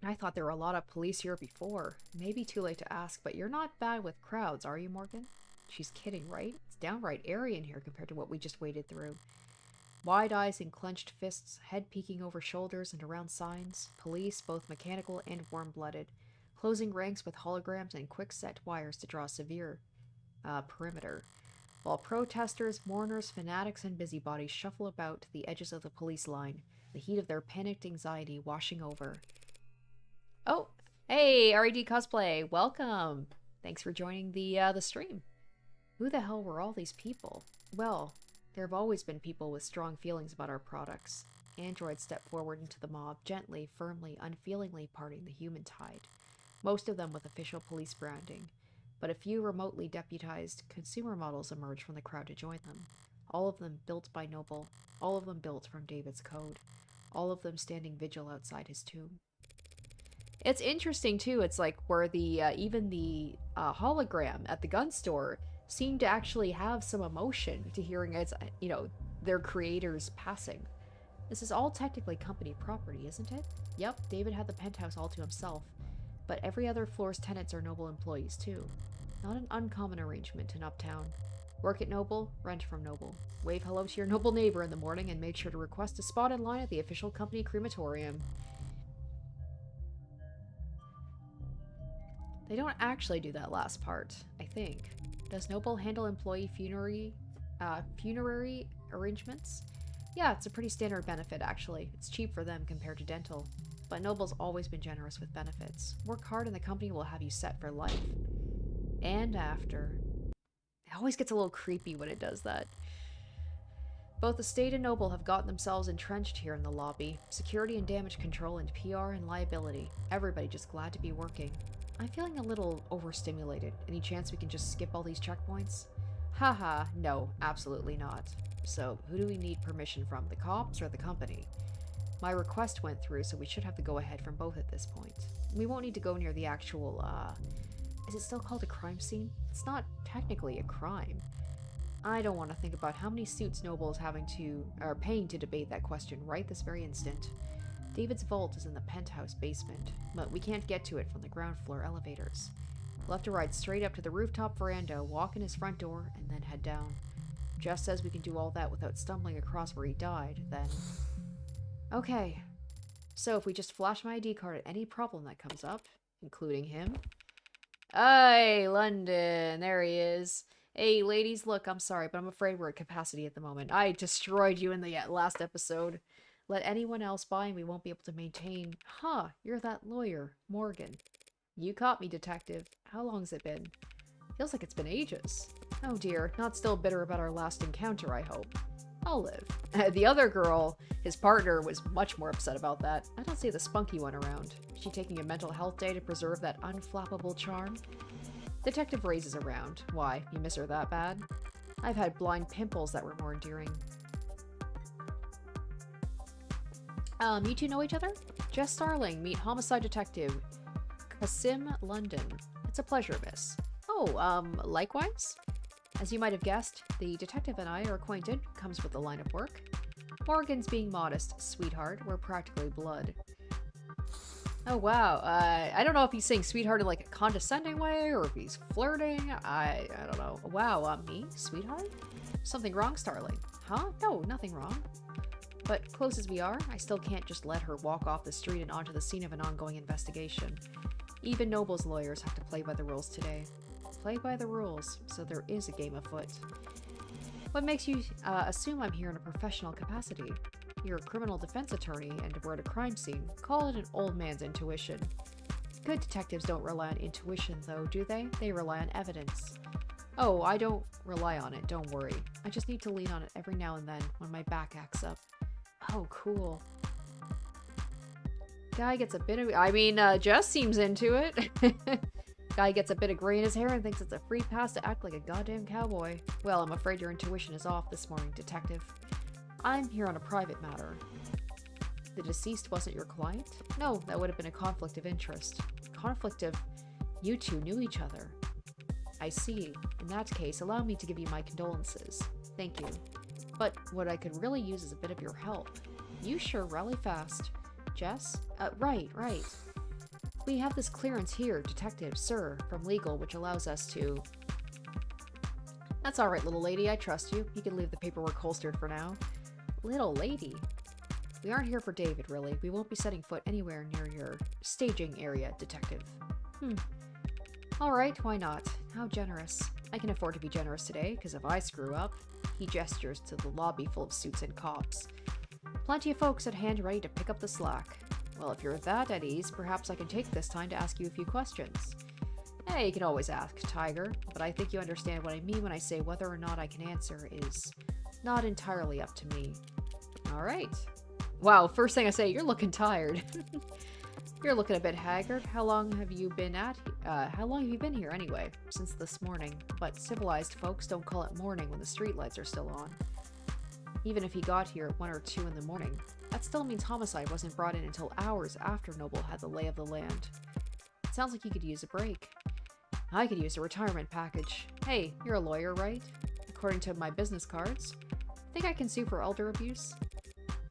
I thought there were a lot of police here before. Maybe too late to ask, but you're not bad with crowds, are you, Morgan? She's kidding, right? It's downright airy in here compared to what we just waded through. Wide eyes and clenched fists, head peeking over shoulders and around signs. Police, both mechanical and warm-blooded. Closing ranks with holograms and quick-set wires to draw a severe perimeter. While protesters, mourners, fanatics, and busybodies shuffle about the edges of the police line, the heat of their panicked anxiety washing over. Oh, hey, RED Cosplay, welcome. Thanks for joining the stream. Who the hell were all these people? Well, there have always been people with strong feelings about our products. Androids step forward into the mob, gently, firmly, unfeelingly parting the human tide. Most of them with official police branding. But a few remotely deputized consumer models emerge from the crowd to join them. All of them built by Noble. All of them built from David's code. All of them standing vigil outside his tomb. It's interesting too, it's like where the even the hologram at the gun store seemed to actually have some emotion to hearing its, you know, their creators passing. This is all technically company property, isn't it? Yep, David had the penthouse all to himself, but every other floor's tenants are Noble employees too. Not an uncommon arrangement in Uptown. Work at Noble, rent from Noble. Wave hello to your noble neighbor in the morning and make sure to request a spot in line at the official company crematorium. They don't actually do that last part, I think. Does Noble handle employee funerary arrangements? Yeah, it's a pretty standard benefit, actually. It's cheap for them compared to dental. But Noble's always been generous with benefits. Work hard and the company will have you set for life. And after. It always gets a little creepy when it does that. Both the state and Noble have gotten themselves entrenched here in the lobby. Security and damage control and PR and liability. Everybody just glad to be working. I'm feeling a little overstimulated. Any chance we can just skip all these checkpoints? Haha, no, absolutely not. So, who do we need permission from, the cops or the company? My request went through, so we should have the go-ahead from both at this point. We won't need to go near the actual, is it still called a crime scene? It's not technically a crime. I don't want to think about how many suits Noble is paying to debate that question right this very instant. David's vault is in the penthouse basement, but we can't get to it from the ground floor elevators. We'll have to ride straight up to the rooftop veranda, walk in his front door, and then head down. Jess says we can do all that without stumbling across where he died, then... Okay. So if we just flash my ID card at any problem that comes up, including him... Hey, London! There he is. Hey, ladies, look, I'm sorry, but I'm afraid we're at capacity at the moment. I destroyed you in the last episode. Let anyone else by and we won't be able to maintain... Huh, you're that lawyer, Morgan. You caught me, detective. How long's it been? Feels like it's been ages. Oh dear, not still bitter about our last encounter, I hope. I'll live. The other girl, his partner, was much more upset about that. I don't see the spunky one around. Is she taking a mental health day to preserve that unflappable charm? Detective raises around. Why, you miss her that bad? I've had blind pimples that were more endearing. You two know each other? Jess Starling, meet homicide detective Kasim London. It's a pleasure, miss. Oh, likewise? As you might have guessed, the detective and I are acquainted, comes with the line of work. Morgan's being modest, sweetheart. We're practically blood. Oh, wow. I don't know if he's saying sweetheart in like a condescending way or if he's flirting. I don't know. Wow, me? Sweetheart? Something wrong, Starling? Huh? No, nothing wrong. But close as we are, I still can't just let her walk off the street and onto the scene of an ongoing investigation. Even Noble's lawyers have to play by the rules today. Play by the rules, so there is a game afoot. What makes you assume I'm here in a professional capacity? You're a criminal defense attorney, and we're at a crime scene. Call it an old man's intuition. Good detectives don't rely on intuition, though, do they? They rely on evidence. Oh, I don't rely on it, don't worry. I just need to lean on it every now and then when my back acts up. Oh, cool. Guy gets a bit of... Jess seems into it. Guy gets a bit of gray in his hair and thinks it's a free pass to act like a goddamn cowboy. Well, I'm afraid your intuition is off this morning, detective. I'm here on a private matter. The deceased wasn't your client? No, that would have been a conflict of interest. Conflict of... You two knew each other. I see. In that case, allow me to give you my condolences. Thank you. But what I could really use is a bit of your help. You sure rally fast. Jess? Right. We have this clearance here, detective, sir, from legal, which allows us to... That's alright, little lady, I trust you. You can leave the paperwork holstered for now. Little lady? We aren't here for David, really. We won't be setting foot anywhere near your staging area, detective. Alright, why not? How generous. I can afford to be generous today, because if I screw up... He gestures to the lobby full of suits and cops. Plenty of folks at hand ready to pick up the slack. Well, if you're that at ease, perhaps I can take this time to ask you a few questions. Hey, you can always ask, Tiger, but I think you understand what I mean when I say whether or not I can answer is not entirely up to me. Alright. Wow, first thing I say, you're looking tired. You're looking a bit haggard. How long have you been here anyway? Since this morning. But civilized folks don't call it morning when the streetlights are still on. Even if he got here at 1 or 2 in the morning, that still means homicide wasn't brought in until hours after Noble had the lay of the land. It sounds like you could use a break. I could use a retirement package. Hey, you're a lawyer, right? According to my business cards. Think I can sue for elder abuse?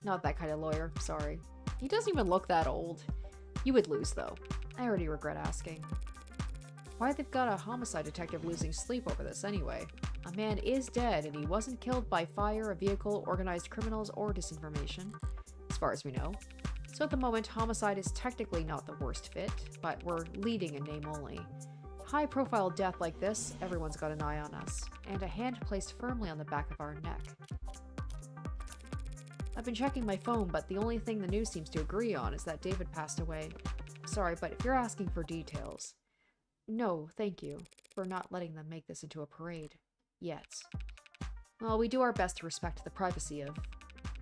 Not that kind of lawyer, sorry. He doesn't even look that old. You would lose, though. I already regret asking. Why they've got a homicide detective losing sleep over this, anyway? A man is dead, and he wasn't killed by fire, a vehicle, organized criminals, or disinformation, as far as we know. So at the moment, homicide is technically not the worst fit, but we're leading in name only. High-profile death like this, everyone's got an eye on us, and a hand placed firmly on the back of our neck. I've been checking my phone, but the only thing the news seems to agree on is that David passed away. Sorry, but if you're asking for details... No, thank you, for not letting them make this into a parade. Yet. Well, we do our best to respect the privacy of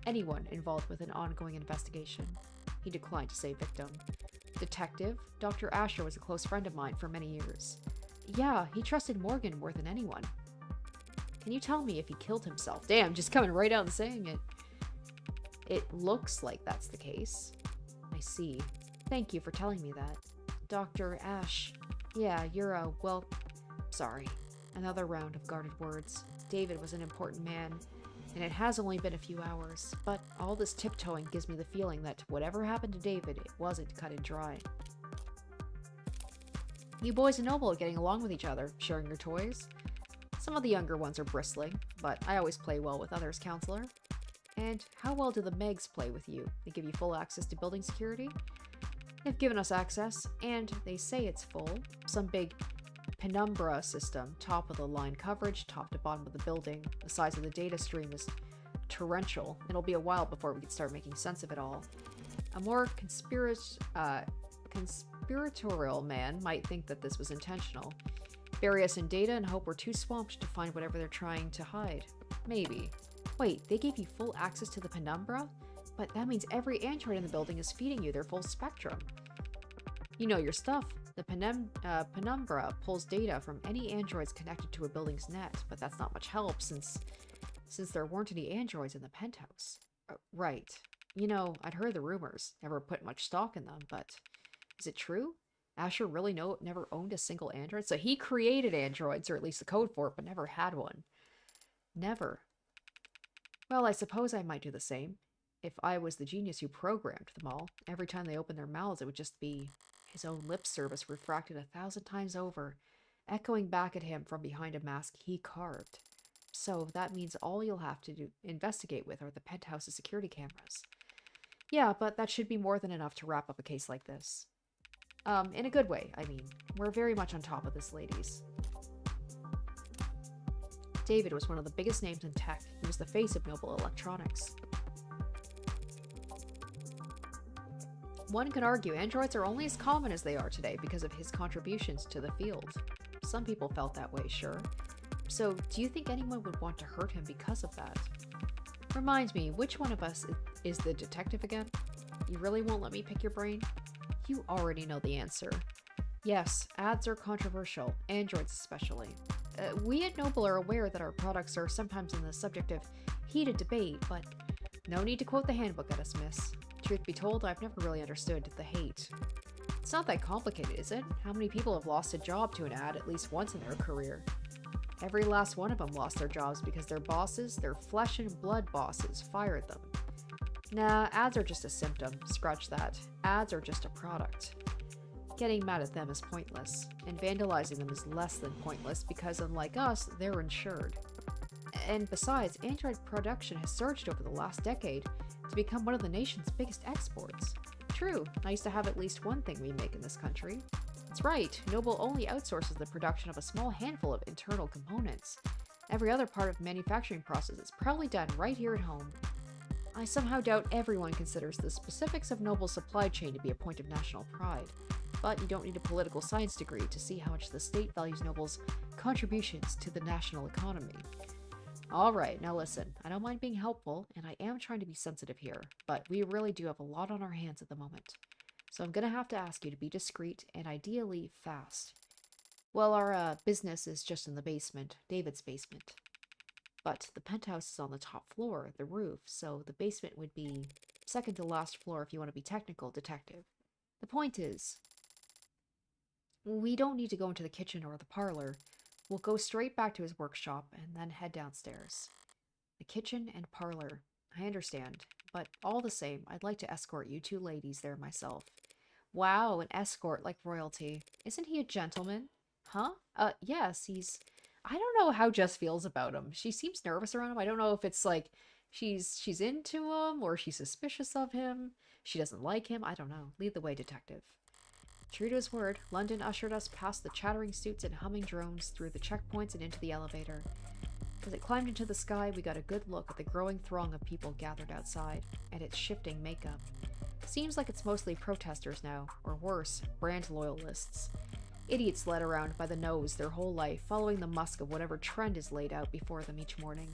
anyone involved with an ongoing investigation. He declined to say victim. Detective, Dr. Asher was a close friend of mine for many years. Yeah, he trusted Morgan more than anyone. Can you tell me if he killed himself? Damn, just coming right out and saying it. It looks like that's the case. I see. Thank you for telling me that. Dr. Ash. Yeah, you're a, well... Sorry. Another round of guarded words. David was an important man, and it has only been a few hours, but all this tiptoeing gives me the feeling that whatever happened to David, it wasn't cut and dry. You boys and Noble are getting along with each other, sharing your toys. Some of the younger ones are bristling, but I always play well with others, Counselor. And how well do the Megs play with you? They give you full access to building security? They've given us access, and they say it's full. Some big penumbra system, top of the line coverage, top to bottom of the building. The size of the data stream is torrential. It'll be a while before we can start making sense of it all. A more conspiratorial man might think that this was intentional. Bury us in data and hope we're too swamped to find whatever they're trying to hide. Maybe. Wait, they gave you full access to the penumbra? But that means every android in the building is feeding you their full spectrum. You know your stuff. The penumbra pulls data from any androids connected to a building's net, but that's not much help since there weren't any androids in the penthouse. Right. You know, I'd heard the rumors. Never put much stock in them, but is it true? Asher really never owned a single android? So he created androids, or at least the code for it, but never had one. Never. Well, I suppose I might do the same. If I was the genius who programmed them all, every time they opened their mouths, it would just be his own lip service refracted 1,000 times over, echoing back at him from behind a mask he carved. So that means all you'll have to investigate with are the penthouse's security cameras. Yeah, but that should be more than enough to wrap up a case like this. In a good way, I mean. We're very much on top of this, ladies. David was one of the biggest names in tech. He was the face of Noble Electronics. One could argue androids are only as common as they are today because of his contributions to the field. Some people felt that way, sure. So, do you think anyone would want to hurt him because of that? Reminds me, which one of us is the detective again? You really won't let me pick your brain? You already know the answer. Yes, ads are controversial, androids especially. We at Noble are aware that our products are sometimes in the subject of heated debate, but no need to quote the handbook at us, miss. Truth be told, I've never really understood the hate. It's not that complicated, is it? How many people have lost a job to an ad at least once in their career? Every last one of them lost their jobs because their bosses, their flesh and blood bosses, fired them. Nah, ads are just a symptom. Scratch that. Ads are just a product. Getting mad at them is pointless, and vandalizing them is less than pointless because, unlike us, they're insured. And besides, Android production has surged over the last decade to become one of the nation's biggest exports. True, nice to have at least one thing we make in this country. That's right, Noble only outsources the production of a small handful of internal components. Every other part of the manufacturing process is probably done right here at home. I somehow doubt everyone considers the specifics of Noble's supply chain to be a point of national pride. But you don't need a political science degree to see how much the state values Noble's contributions to the national economy. Alright, now listen, I don't mind being helpful, and I am trying to be sensitive here, but we really do have a lot on our hands at the moment. So I'm gonna have to ask you to be discreet and ideally fast. Well, our business is just in the basement, David's basement. But the penthouse is on the top floor, the roof, so the basement would be second to last floor if you want to be technical, detective. The point is, we don't need to go into the kitchen or the parlor. We'll go straight back to his workshop and then head downstairs. The kitchen and parlor. I understand, but all the same, I'd like to escort you two ladies there myself. Wow, an escort like royalty. Isn't he a gentleman? Huh? Yes, he's I don't know how Jess feels about him. She seems nervous around him. I don't know if it's like she's into him or she's suspicious of him. She doesn't like him. I don't know. Lead the way, detective. True to his word, London ushered us past the chattering suits and humming drones through the checkpoints and into the elevator. As it climbed into the sky, we got a good look at the growing throng of people gathered outside, and its shifting makeup. Seems like it's mostly protesters now, or worse, brand loyalists. Idiots led around by the nose their whole life, following the musk of whatever trend is laid out before them each morning.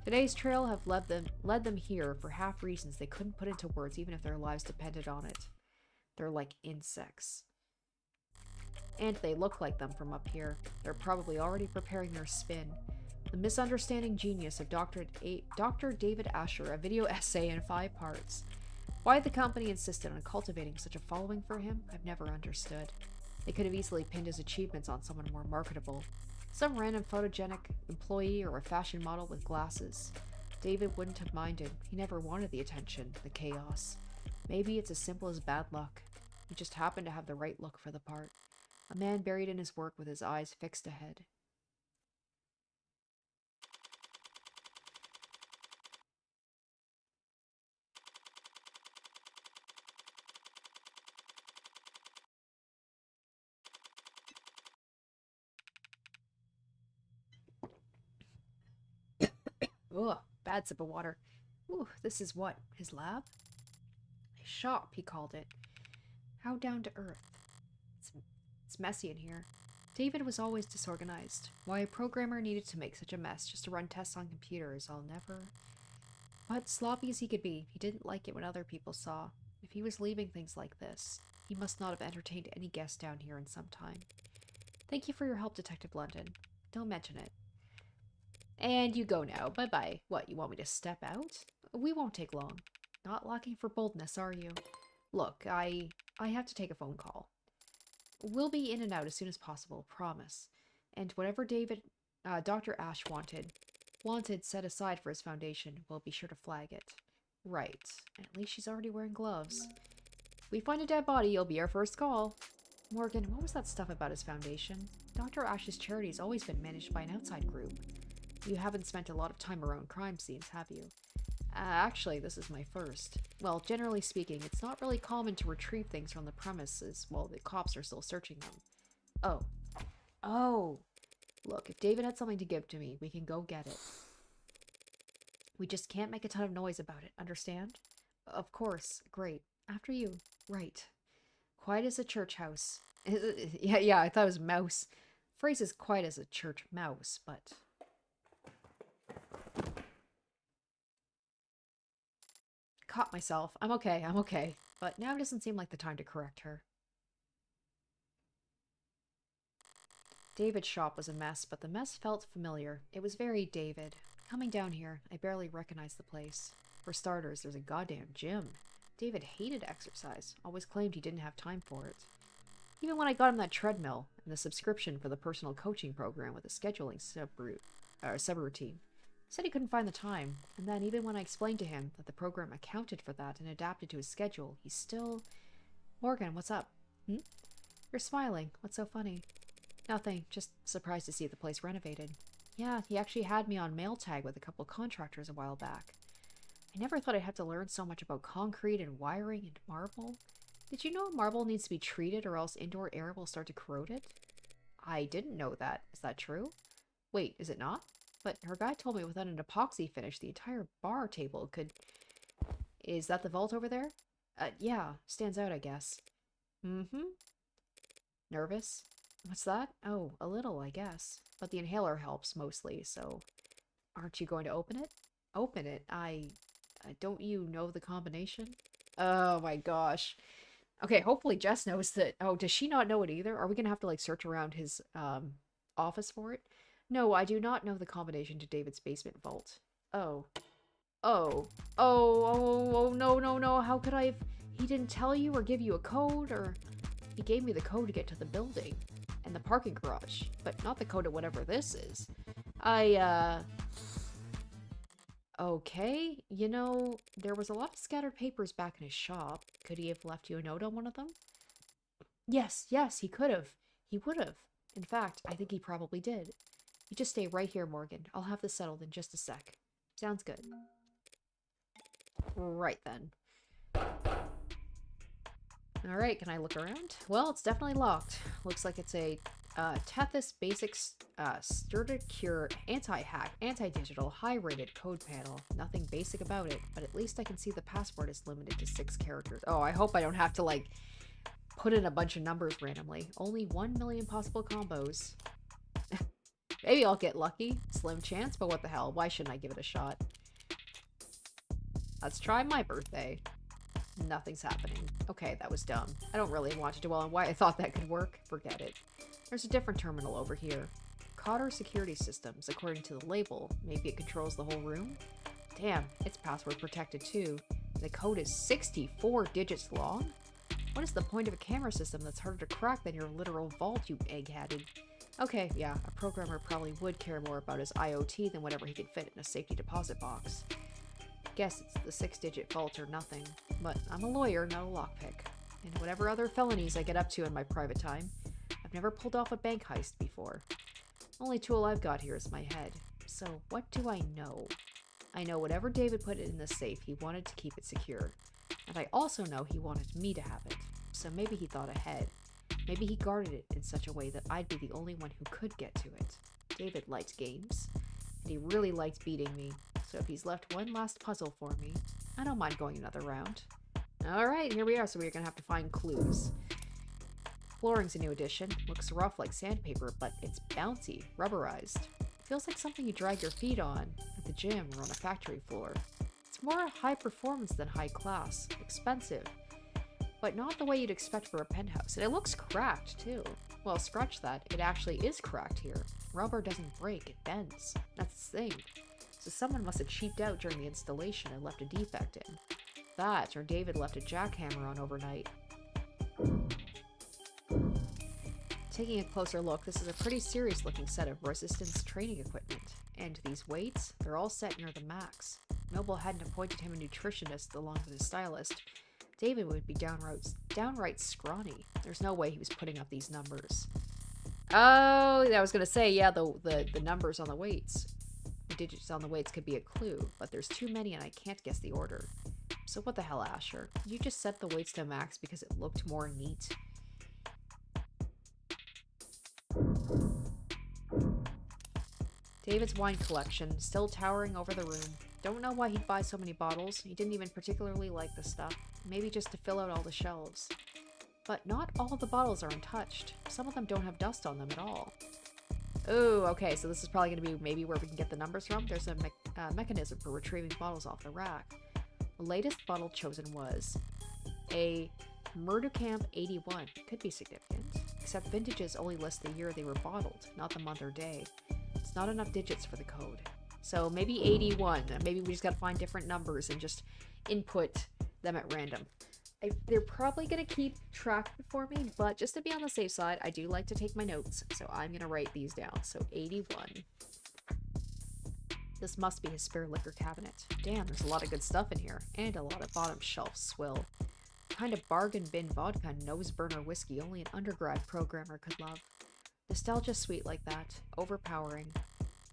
Today's trail have led them here for half reasons they couldn't put into words even if their lives depended on it. They're like insects. And they look like them from up here. They're probably already preparing their spin. The misunderstanding genius of Dr. David Asher, a video essay in 5 parts. Why the company insisted on cultivating such a following for him, I've never understood. They could have easily pinned his achievements on someone more marketable. Some random photogenic employee or a fashion model with glasses. David wouldn't have minded. He never wanted the attention, the chaos. Maybe it's as simple as bad luck. He just happened to have the right look for the part. A man buried in his work with his eyes fixed ahead. Ugh, bad sip of water. Ooh, this is what? His lab? His shop, he called it. How down to earth. It's messy in here. David was always disorganized. Why a programmer needed to make such a mess just to run tests on computers, I'll never... But sloppy as he could be, he didn't like it when other people saw. If he was leaving things like this, he must not have entertained any guests down here in some time. Thank you for your help, Detective London. Don't mention it. And you go now. Bye-bye. What, you want me to step out? We won't take long. Not lacking for boldness, are you? Look, I have to take a phone call. We'll be in and out as soon as possible, promise. And whatever Dr. Ash wanted set aside for his foundation, we'll be sure to flag it. Right. At least she's already wearing gloves. If we find a dead body, you'll be our first call. Morgan, what was that stuff about his foundation? Dr. Ash's charity's always been managed by an outside group. You haven't spent a lot of time around crime scenes, have you? Actually, this is my first. Well, generally speaking, it's not really common to retrieve things from the premises while the cops are still searching them. Oh. Oh. Look, if David had something to give to me, we can go get it. We just can't make a ton of noise about it, understand? Of course. Great. After you. Right. Quiet as a church house. yeah, I thought it was mouse. Phrase is quiet as a church mouse, but... Caught myself. I'm okay. But now doesn't seem like the time to correct her. David's shop was a mess, but the mess felt familiar. It was very David. Coming down here, I barely recognized the place. For starters, there's a goddamn gym. David hated exercise, always claimed he didn't have time for it. Even when I got him that treadmill and the subscription for the personal coaching program with a scheduling subroutine, said he couldn't find the time, and then even when I explained to him that the program accounted for that and adapted to his schedule, he still... Morgan, what's up? You're smiling. What's so funny? Nothing. Just surprised to see the place renovated. Yeah, he actually had me on mail tag with a couple contractors a while back. I never thought I'd have to learn so much about concrete and wiring and marble. Did you know marble needs to be treated or else indoor air will start to corrode it? I didn't know that. Is that true? Wait, is it not? But her guy told me without an epoxy finish, the entire bar table could... Is that the vault over there? Yeah. Stands out, I guess. Nervous? What's that? Oh, a little, I guess. But the inhaler helps, mostly, so... Aren't you going to open it? Open it? Don't you know the combination? Oh my gosh. Okay, hopefully Jess knows that... Oh, does she not know it either? Are we gonna have to, like, search around his, office for it? No, I do not know the combination to David's basement vault. Oh. Oh, no, how could I have... He didn't tell you or give you a code, or... He gave me the code to get to the building. And the parking garage. But not the code to whatever this is. Okay, you know, there was a lot of scattered papers back in his shop. Could he have left you a note on one of them? Yes, he could have. He would have. In fact, I think he probably did. You just stay right here, Morgan. I'll have this settled in just a sec. Sounds good. Right then. Alright, can I look around? Well, it's definitely locked. Looks like it's a Tethys Basics Sturdicure anti-hack, anti-digital, high-rated code panel. Nothing basic about it, but at least I can see the password is limited to 6 characters. Oh, I hope I don't have to, like, put in a bunch of numbers randomly. Only 1 million possible combos. Maybe I'll get lucky. Slim chance, but what the hell? Why shouldn't I give it a shot? Let's try my birthday. Nothing's happening. Okay, that was dumb. I don't really want to dwell on why I thought that could work. Forget it. There's a different terminal over here. Cotter Security Systems, according to the label. Maybe it controls the whole room? Damn, it's password protected too. The code is 64 digits long? What is the point of a camera system that's harder to crack than your literal vault, you egg-hatted? Okay, yeah, a programmer probably would care more about his IoT than whatever he could fit in a safety deposit box. Guess it's the 6-digit vault or nothing, but I'm a lawyer, not a lockpick. And whatever other felonies I get up to in my private time, I've never pulled off a bank heist before. Only tool I've got here is my head. So what do I know? I know whatever David put in the safe, he wanted to keep it secure. And I also know he wanted me to have it. So maybe he thought ahead. Maybe he guarded it in such a way that I'd be the only one who could get to it. David liked games, and he really liked beating me. So if he's left one last puzzle for me, I don't mind going another round. Alright, here we are, so we're gonna have to find clues. Flooring's a new addition. Looks rough like sandpaper, but it's bouncy, rubberized. Feels like something you drag your feet on at the gym or on a factory floor. It's more high performance than high class. Expensive, but not the way you'd expect for a penthouse. And it looks cracked, too. Well, scratch that. It actually is cracked here. Rubber doesn't break, it bends. That's the thing. So someone must have cheaped out during the installation and left a defect in. That, or David left a jackhammer on overnight. Taking a closer look, this is a pretty serious looking set of resistance training equipment. And these weights, they're all set near the max. Noble hadn't appointed him a nutritionist along with his stylist. David would be downright scrawny. There's no way he was putting up these numbers. Oh, I was gonna say, yeah, the numbers on the weights. The digits on the weights could be a clue, but there's too many and I can't guess the order. So what the hell, Asher? You just set the weights to max because it looked more neat? David's wine collection, still towering over the room. Don't know why he'd buy so many bottles. He didn't even particularly like the stuff. Maybe just to fill out all the shelves. But not all the bottles are untouched. Some of them don't have dust on them at all. Oh, okay, so this is probably going to be maybe where we can get the numbers from. There's a mechanism for retrieving bottles off the rack. The latest bottle chosen was a Murducamp 81. Could be significant. Except vintages only list the year they were bottled, not the month or day. It's not enough digits for the code. So maybe 81. Maybe we just gotta find different numbers and just input them at random. They're probably gonna keep track for me, but just to be on the safe side, I do like to take my notes. So I'm gonna write these down. So 81. This must be his spare liquor cabinet. Damn, there's a lot of good stuff in here. And a lot of bottom shelf swill. Kind of bargain bin vodka nose burner whiskey only an undergrad programmer could love. Nostalgia sweet like that. Overpowering.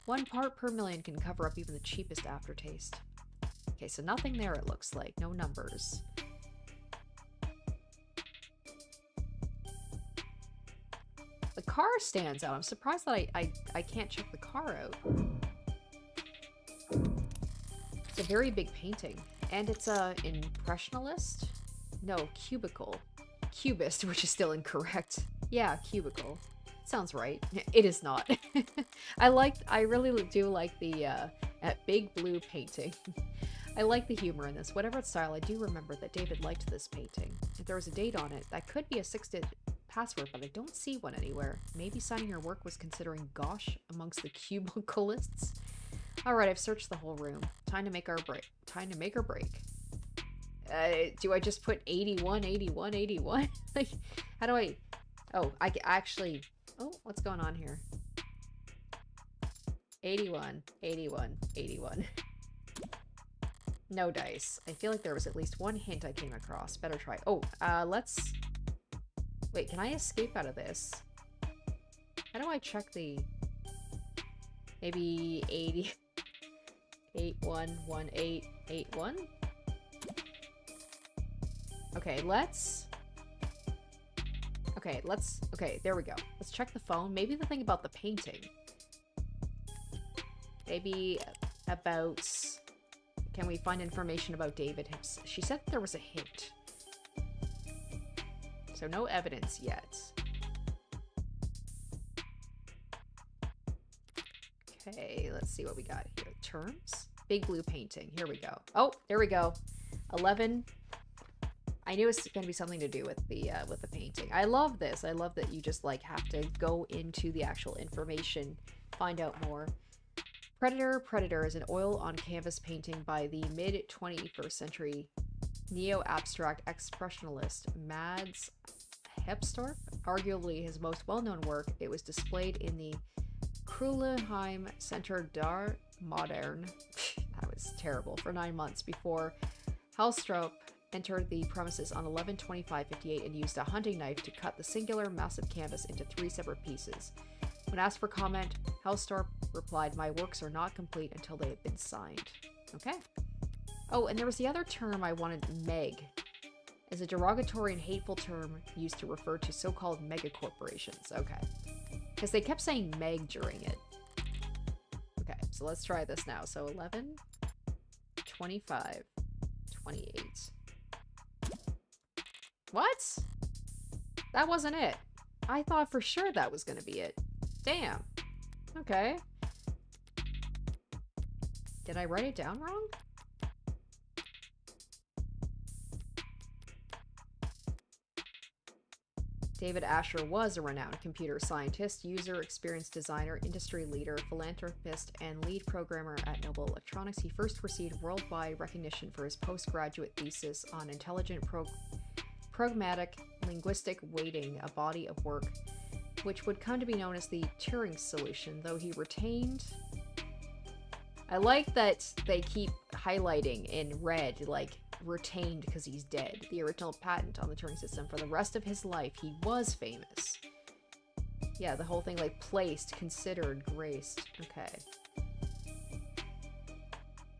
1 part per million can cover up even the cheapest aftertaste. Okay, so nothing there it looks like. No numbers. The car stands out. I'm surprised that I can't check the car out. It's a very big painting. And it's a impressionist? No, cubicle. Cubist, which is still incorrect. Yeah, cubicle. Sounds right. It is not. I really do like the big blue painting. I like the humor in this. Whatever its style, I do remember that David liked this painting. If there was a date on it, that could be a 6-digit password, but I don't see one anywhere. Maybe signing your work was considering gosh amongst the cubicleists. Alright, I've searched the whole room. Time to make our break. Time to make or break. Do I just put 81, 81, 81? Like, how do I... Oh, I actually... Oh, what's going on here? 81, 81, 81. No dice. I feel like there was at least one hint I came across. Better try. Oh, let's... Wait, can I escape out of this? How do I check the... Maybe 80. 811881. Okay, let's... Okay, there we go. Let's check the phone. Maybe the thing about the painting. Maybe about... Can we find information about David? She said there was a hint. So no evidence yet. Okay, let's see what we got here. Terms? Big blue painting. Here we go. Oh, there we go. 11. I knew it's going to be something to do with the painting. I love this. I love that you just like have to go into the actual information, find out more. Predator is an oil on canvas painting by the mid-21st century neo-abstract expressionist Mads Hepstorp. Arguably his most well-known work, it was displayed in the Krulheim Center d'Art Moderne. That was terrible. For 9 months before Hallstrup entered the premises on 11/25/58 and used a hunting knife to cut the singular massive canvas into 3 separate pieces. When asked for comment, Hallstorp replied, "My works are not complete until they have been signed." Okay. Oh, and there was the other term I wanted, Meg, is a derogatory and hateful term used to refer to so-called megacorporations. Okay. Because they kept saying Meg during it. Okay, so let's try this now. So 11, 25, 28. What? That wasn't it. I thought for sure that was going to be it. Damn. Okay. Did I write it down wrong? David Asher was a renowned computer scientist, user experience designer, industry leader, philanthropist, and lead programmer at Noble Electronics. He first received worldwide recognition for his postgraduate thesis on intelligent pragmatic linguistic weighting, a body of work which would come to be known as the Turing solution, though he retained... I like that they keep highlighting in red, like, retained because he's dead. The original patent on the Turing system. For the rest of his life, he was famous. Yeah, the whole thing, like, placed, considered, graced. Okay.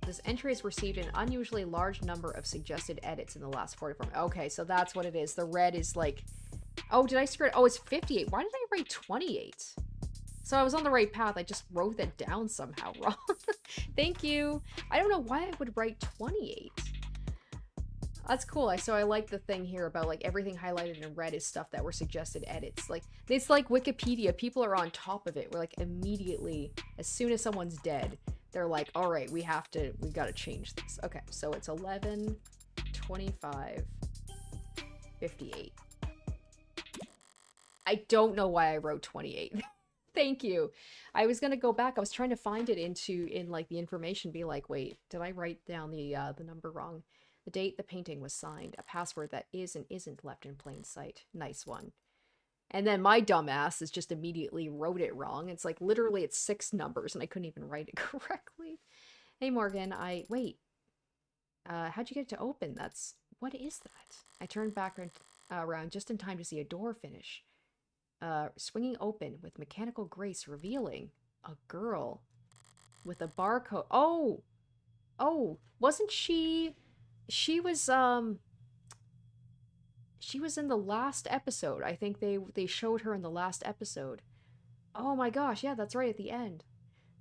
This entry has received an unusually large number of suggested edits in the last 44 minutes. Okay, so that's what it is. The red is like... Oh, did I screw it? Oh, it's 58. Why did I write 28? So I was on the right path. I just wrote that down somehow wrong. Thank you. I don't know why I would write 28. That's cool. So I like the thing here about like everything highlighted in red is stuff that were suggested edits. Like it's like Wikipedia. People are on top of it. We're like immediately, as soon as someone's dead, they're like, all right, we got to change this. Okay, so it's 11, 25, 58. I don't know why I wrote 28. Thank you. I was gonna go back. I was trying to find it in like the information, be like, wait, did I write down the number wrong? The date the painting was signed, a password that is and isn't left in plain sight. Nice one. And then my dumbass is just immediately wrote it wrong. It's like literally it's 6 numbers and I couldn't even write it correctly. Hey Morgan, wait. How'd you get it to open? What is that? I turned back around just in time to see a door finish. Swinging open with mechanical grace, revealing a girl with a barcode. Oh, wasn't she was in the last episode. I think they showed her in the last episode. Oh my gosh, yeah, that's right at the end.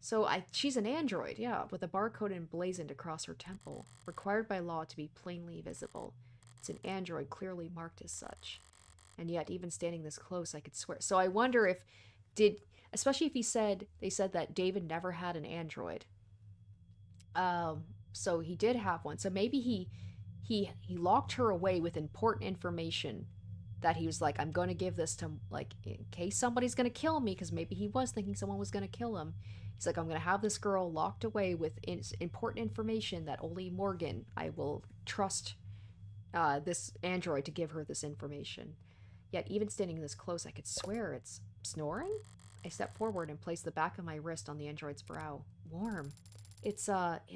So she's an android, yeah, with a barcode emblazoned across her temple, required by law to be plainly visible. It's an android clearly marked as such. And yet, even standing this close, I could swear. So I wonder if especially if they said that David never had an android. So he did have one. So maybe he locked her away with important information that he was like, I'm going to give this to, like, in case somebody's going to kill me, because maybe he was thinking someone was going to kill him. He's like, I'm going to have this girl locked away with important information that only Morgan, I will trust this android to give her this information. Yet, even standing this close, I could swear it's snoring? I stepped forward and placed the back of my wrist on the android's brow. Warm. It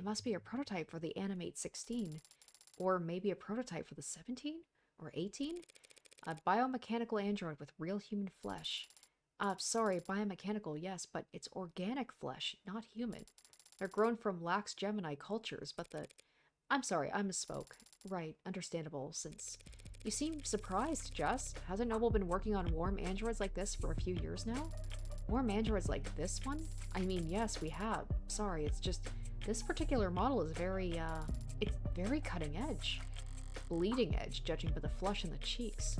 must be a prototype for the Animate 16. Or maybe a prototype for the 17? Or 18? A biomechanical android with real human flesh. Sorry, biomechanical, yes, but it's organic flesh, not human. They're grown from lax Gemini cultures, but the... I'm sorry, I misspoke. Right, understandable, since... You seem surprised, Jess. Hasn't Noble been working on warm androids like this for a few years now? Warm androids like this one? I mean, yes, we have. Sorry, it's just... This particular model is very, it's very cutting edge. Bleeding edge, judging by the flush in the cheeks.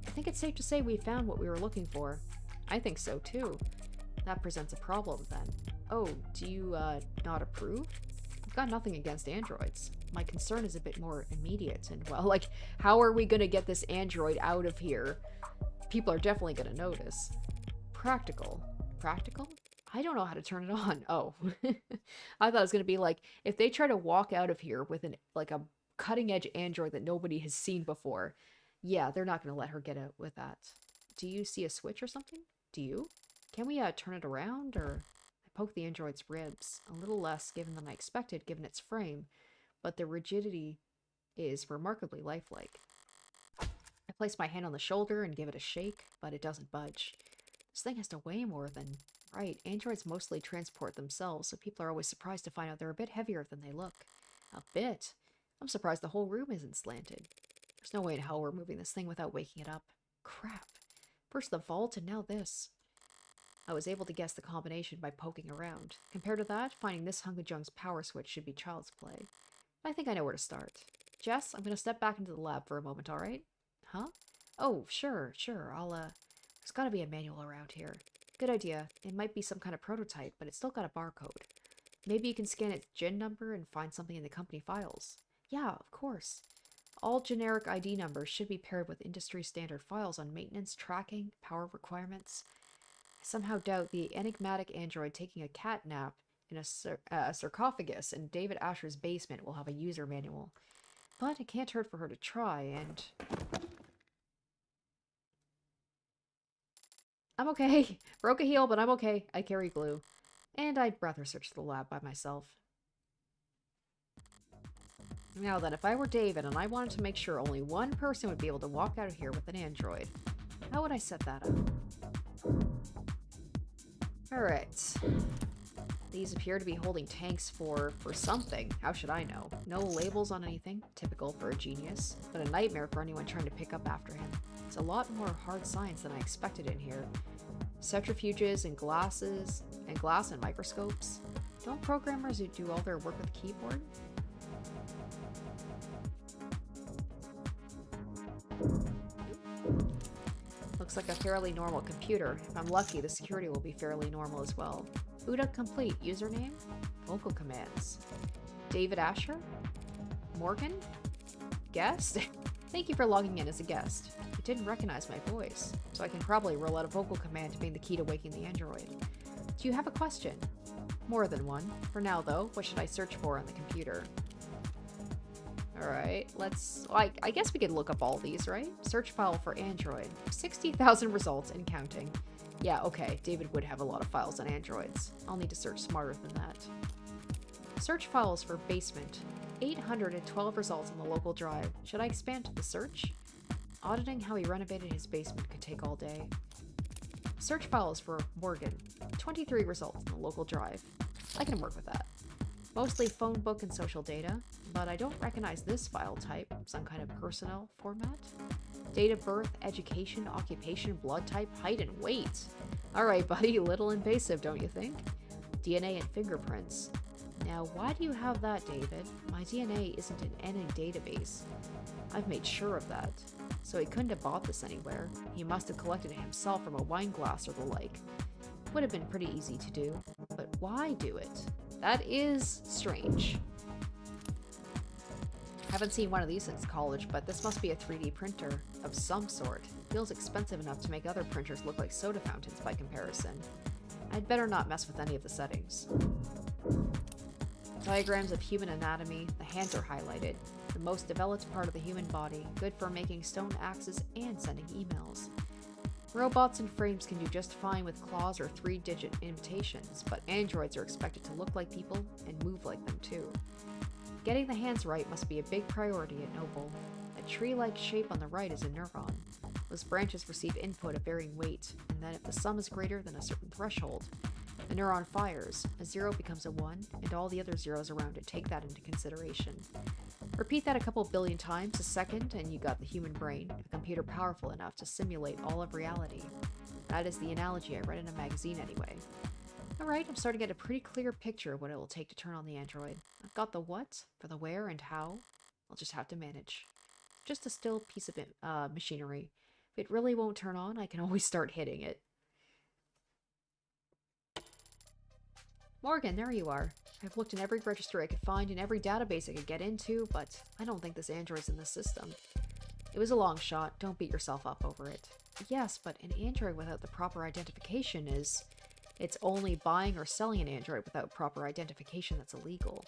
I think it's safe to say we found what we were looking for. I think so, too. That presents a problem, then. Oh, do you, not approve? I've got nothing against androids. My concern is a bit more immediate, and, well, like, how are we gonna get this android out of here? People are definitely gonna notice. Practical. Practical? I don't know how to turn it on. Oh. I thought it was gonna be like, if they try to walk out of here with a cutting-edge android that nobody has seen before, yeah, they're not gonna let her get out with that. Do you see a switch or something? Do you? Can we, turn it around, or... I poke the android's ribs, a little less given than I expected given its frame, but the rigidity is remarkably lifelike. I place my hand on the shoulder and give it a shake, but it doesn't budge. This thing has to weigh more than... Right, androids mostly transport themselves, so people are always surprised to find out they're a bit heavier than they look. A bit? I'm surprised the whole room isn't slanted. There's no way in hell we're moving this thing without waking it up. Crap. First the vault, and now this. I was able to guess the combination by poking around. Compared to that, finding this hunk of junk's power switch should be child's play. I think I know where to start. Jess, I'm gonna step back into the lab for a moment, alright? Huh? Oh, sure. There's gotta be a manual around here. Good idea. It might be some kind of prototype, but it's still got a barcode. Maybe you can scan its GIN number and find something in the company files. Yeah, of course. All generic ID numbers should be paired with industry-standard files on maintenance, tracking, power requirements. I somehow doubt the enigmatic android taking a cat nap in a sarcophagus in David Asher's basement will have a user manual. But it can't hurt for her to try, and... I'm okay. Broke a heel, but I'm okay. I carry glue. And I'd rather search the lab by myself. Now then, if I were David and I wanted to make sure only one person would be able to walk out of here with an android, how would I set that up? Alright. These appear to be holding tanks for something. How should I know? No labels on anything. Typical for a genius. But a nightmare for anyone trying to pick up after him. It's a lot more hard science than I expected in here. Centrifuges and glass and microscopes. Don't programmers who do all their work with a keyboard? Looks like a fairly normal computer. If I'm lucky, the security will be fairly normal as well. UDA complete. Username? Vocal commands. David Asher? Morgan? Guest? Thank you for logging in as a guest. It didn't recognize my voice, so I can probably roll out a vocal command being the key to waking the android. Do you have a question? More than one. For now, though, what should I search for on the computer? Alright, I guess we could look up all these, right? Search file for Android. 60,000 results and counting. Yeah, okay, David would have a lot of files on androids. I'll need to search smarter than that. Search files for basement. 812 results on the local drive. Should I expand to the search? Auditing how he renovated his basement could take all day. Search files for Morgan. 23 results on the local drive. I can work with that. Mostly phone book and social data, but I don't recognize this file type. Some kind of personnel format? Date of birth, education, occupation, blood type, height, and weight. Alright, buddy, a little invasive, don't you think? DNA and fingerprints. Now, why do you have that, David? My DNA isn't in any database. I've made sure of that. So he couldn't have bought this anywhere. He must have collected it himself from a wine glass or the like. Would have been pretty easy to do. But why do it? That is strange. Haven't seen one of these since college, but this must be a 3D printer of some sort. Feels expensive enough to make other printers look like soda fountains by comparison. I'd better not mess with any of the settings. Diagrams of human anatomy. The hands are highlighted. The most developed part of the human body, good for making stone axes and sending emails. Robots and frames can do just fine with claws or 3-digit imitations, but androids are expected to look like people and move like them too. Getting the hands right must be a big priority at Noble. A tree-like shape on the right is a neuron. Those branches receive input of varying weight, and then if the sum is greater than a certain threshold, the neuron fires, a 0 becomes a 1, and all the other zeros around it take that into consideration. Repeat that a couple billion times a second, and you got the human brain, a computer powerful enough to simulate all of reality. That is the analogy I read in a magazine anyway. Alright, I'm starting to get a pretty clear picture of what it will take to turn on the android. I've got the what, for the where, and how. I'll just have to manage. Just a still piece of machinery. If it really won't turn on, I can always start hitting it. Morgan, there you are. I've looked in every register I could find and every database I could get into, but I don't think this android's in the system. It was a long shot. Don't beat yourself up over it. Yes, but an android without the proper identification is... It's only buying or selling an android without proper identification that's illegal.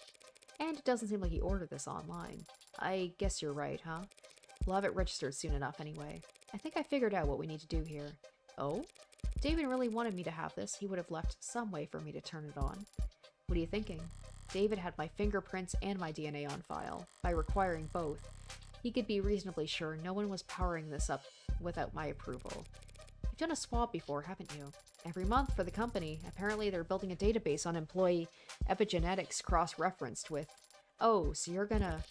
And it doesn't seem like he ordered this online. I guess you're right, huh? We'll have it registered soon enough anyway. I think I figured out what we need to do here. Oh? If David really wanted me to have this, he would have left some way for me to turn it on. What are you thinking? David had my fingerprints and my DNA on file. By requiring both, he could be reasonably sure no one was powering this up without my approval. You've done a swab before, haven't you? Every month for the company. Apparently they're building a database on employee epigenetics cross-referenced with... Oh, so you're gonna...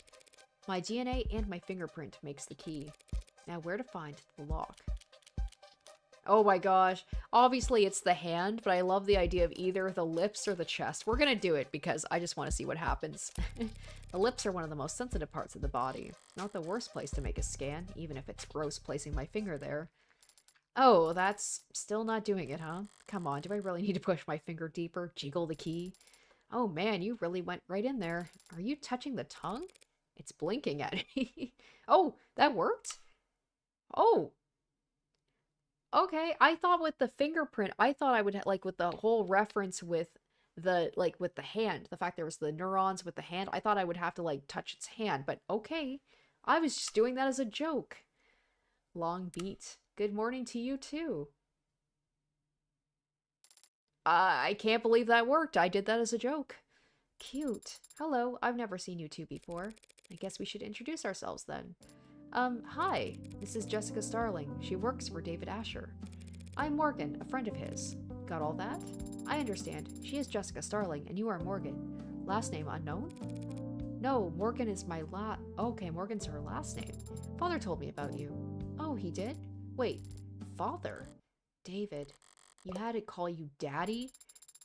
My DNA and my fingerprint makes the key. Now where to find the lock? Oh my gosh. Obviously it's the hand, but I love the idea of either the lips or the chest. We're gonna do it because I just want to see what happens. The lips are one of the most sensitive parts of the body. Not the worst place to make a scan, even if it's gross placing my finger there. Oh, that's still not doing it, huh? Come on, do I really need to push my finger deeper? Jiggle the key? Oh man, you really went right in there. Are you touching the tongue? It's blinking at me. Oh, that worked? Oh. Okay, I thought with the fingerprint, I thought I would, like, with the whole reference with the, like, with the hand, the fact there was the neurons with the hand, I thought I would have to, like, touch its hand, but okay. I was just doing that as a joke. Long beat. Good morning to you, too. I can't believe that worked. I did that as a joke. Cute. Hello, I've never seen you two before. I guess we should introduce ourselves then. Hi. This is Jessica Starling. She works for David Asher. I'm Morgan, a friend of his. Got all that? I understand. She is Jessica Starling, and you are Morgan. Last name unknown? No, Morgan is my Okay, Morgan's her last name. Father told me about you. Oh, he did? Wait, Father? David. You had it call you Daddy?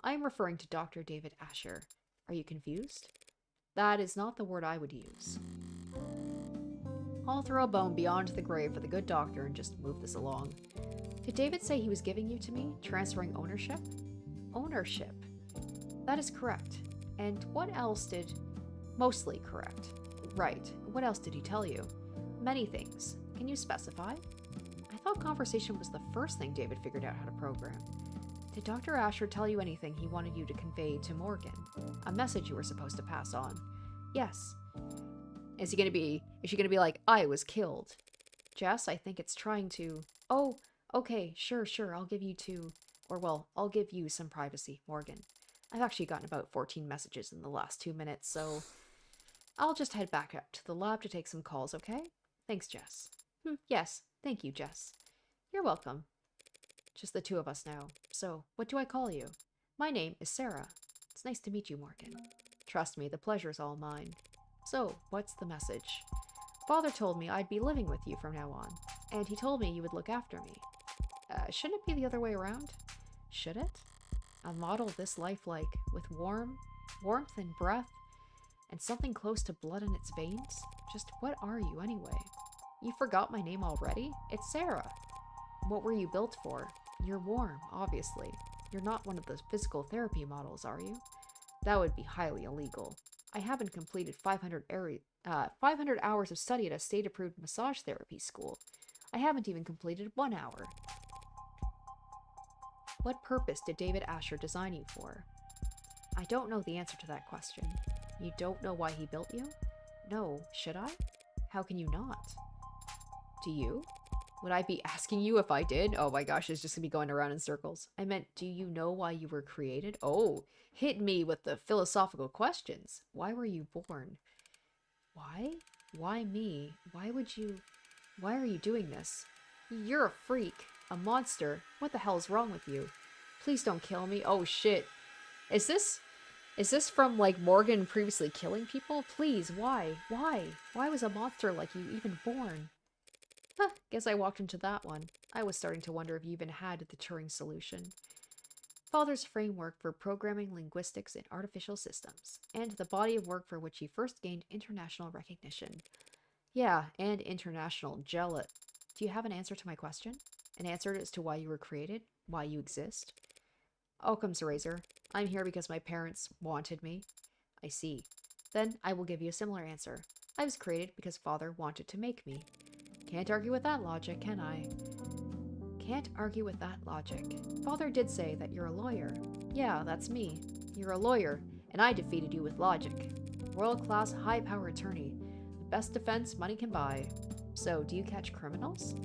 I'm referring to Dr. David Asher. Are you confused? That is not the word I would use. I'll throw a bone beyond the grave for the good doctor and just move this along. Did David say he was giving you to me? Transferring ownership? Ownership. That is correct. And what else did... Mostly correct. Right. What else did he tell you? Many things. Can you specify? I thought conversation was the first thing David figured out how to program. Did Dr. Asher tell you anything he wanted you to convey to Morgan? A message you were supposed to pass on? Yes. Is she gonna be like, I was killed? Jess, I think it's trying to... Oh, okay, sure, I'll give you I'll give you some privacy, Morgan. I've actually gotten about 14 messages in the last 2 minutes, so... I'll just head back up to the lab to take some calls, okay? Thanks, Jess. Yes, thank you, Jess. You're welcome. Just the two of us now. So, what do I call you? My name is Sarah. It's nice to meet you, Morgan. Trust me, the pleasure's all mine. So, what's the message? Father told me I'd be living with you from now on, and he told me you would look after me. Shouldn't it be the other way around? Should it? A model this lifelike, with warmth and breath, and something close to blood in its veins? Just what are you, anyway? You forgot my name already? It's Sarah. What were you built for? You're warm, obviously. You're not one of those physical therapy models, are you? That would be highly illegal. I haven't completed 500 hours of study at a state-approved massage therapy school. I haven't even completed 1 hour. What purpose did David Asher design you for? I don't know the answer to that question. You don't know why he built you? No, should I? How can you not? Do you? Would I be asking you if I did? Oh my gosh, it's just gonna be going around in circles. I meant, do you know why you were created? Oh, hit me with the philosophical questions. Why were you born? Why? Why me? Why are you doing this? You're a freak. A monster. What the hell is wrong with you? Please don't kill me. Oh shit. Is this from, like, Morgan previously killing people? Please, why? Why? Why was a monster like you even born? Huh, guess I walked into that one. I was starting to wonder if you even had the Turing solution. Father's framework for programming linguistics in artificial systems, and the body of work for which he first gained international recognition. Yeah, and international jealous. Do you have an answer to my question? An answer as to why you were created? Why you exist? Occam's razor. I'm here because my parents wanted me. I see. Then I will give you a similar answer. I was created because Father wanted to make me. Can't argue with that logic, can I? Can't argue with that logic. Father did say that you're a lawyer. Yeah, that's me. You're a lawyer, and I defeated you with logic. World-class, high-power attorney. The best defense money can buy. So, do you catch criminals?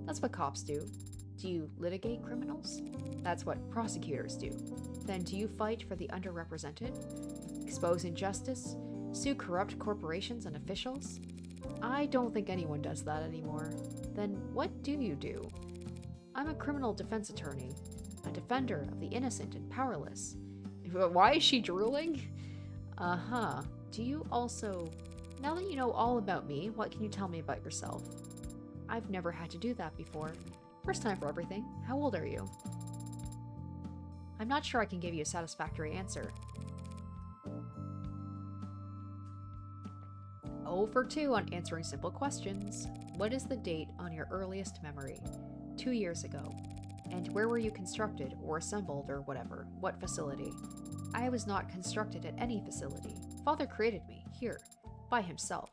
That's what cops do. Do you litigate criminals? That's what prosecutors do. Then do you fight for the underrepresented? Expose injustice? Sue corrupt corporations and officials? I don't think anyone does that anymore. Then what do you do? I'm a criminal defense attorney, a defender of the innocent and powerless. Why is she drooling? Uh-huh. Do you also... Now that you know all about me, what can you tell me about yourself? I've never had to do that before. First time for everything. How old are you? I'm not sure I can give you a satisfactory answer. 0 for 2 on answering simple questions. What is the date on your earliest memory? 2 years ago. And where were you constructed, or assembled, or whatever? What facility? I was not constructed at any facility. Father created me, here, by himself.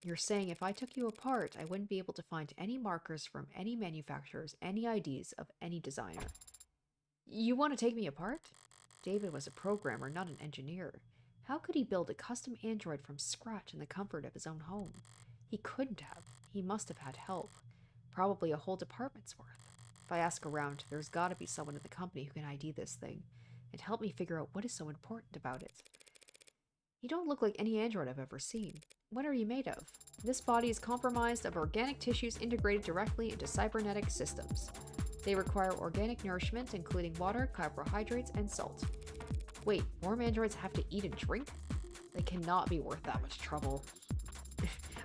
You're saying if I took you apart, I wouldn't be able to find any markers from any manufacturers, any IDs of any designer. You want to take me apart? David was a programmer, not an engineer. How could he build a custom android from scratch in the comfort of his own home? He couldn't have. He must have had help. Probably a whole department's worth. If I ask around, there's gotta be someone in the company who can ID this thing, and help me figure out what is so important about it. You don't look like any android I've ever seen. What are you made of? This body is comprised of organic tissues integrated directly into cybernetic systems. They require organic nourishment, including water, carbohydrates, and salt. Wait, warm androids have to eat and drink? They cannot be worth that much trouble.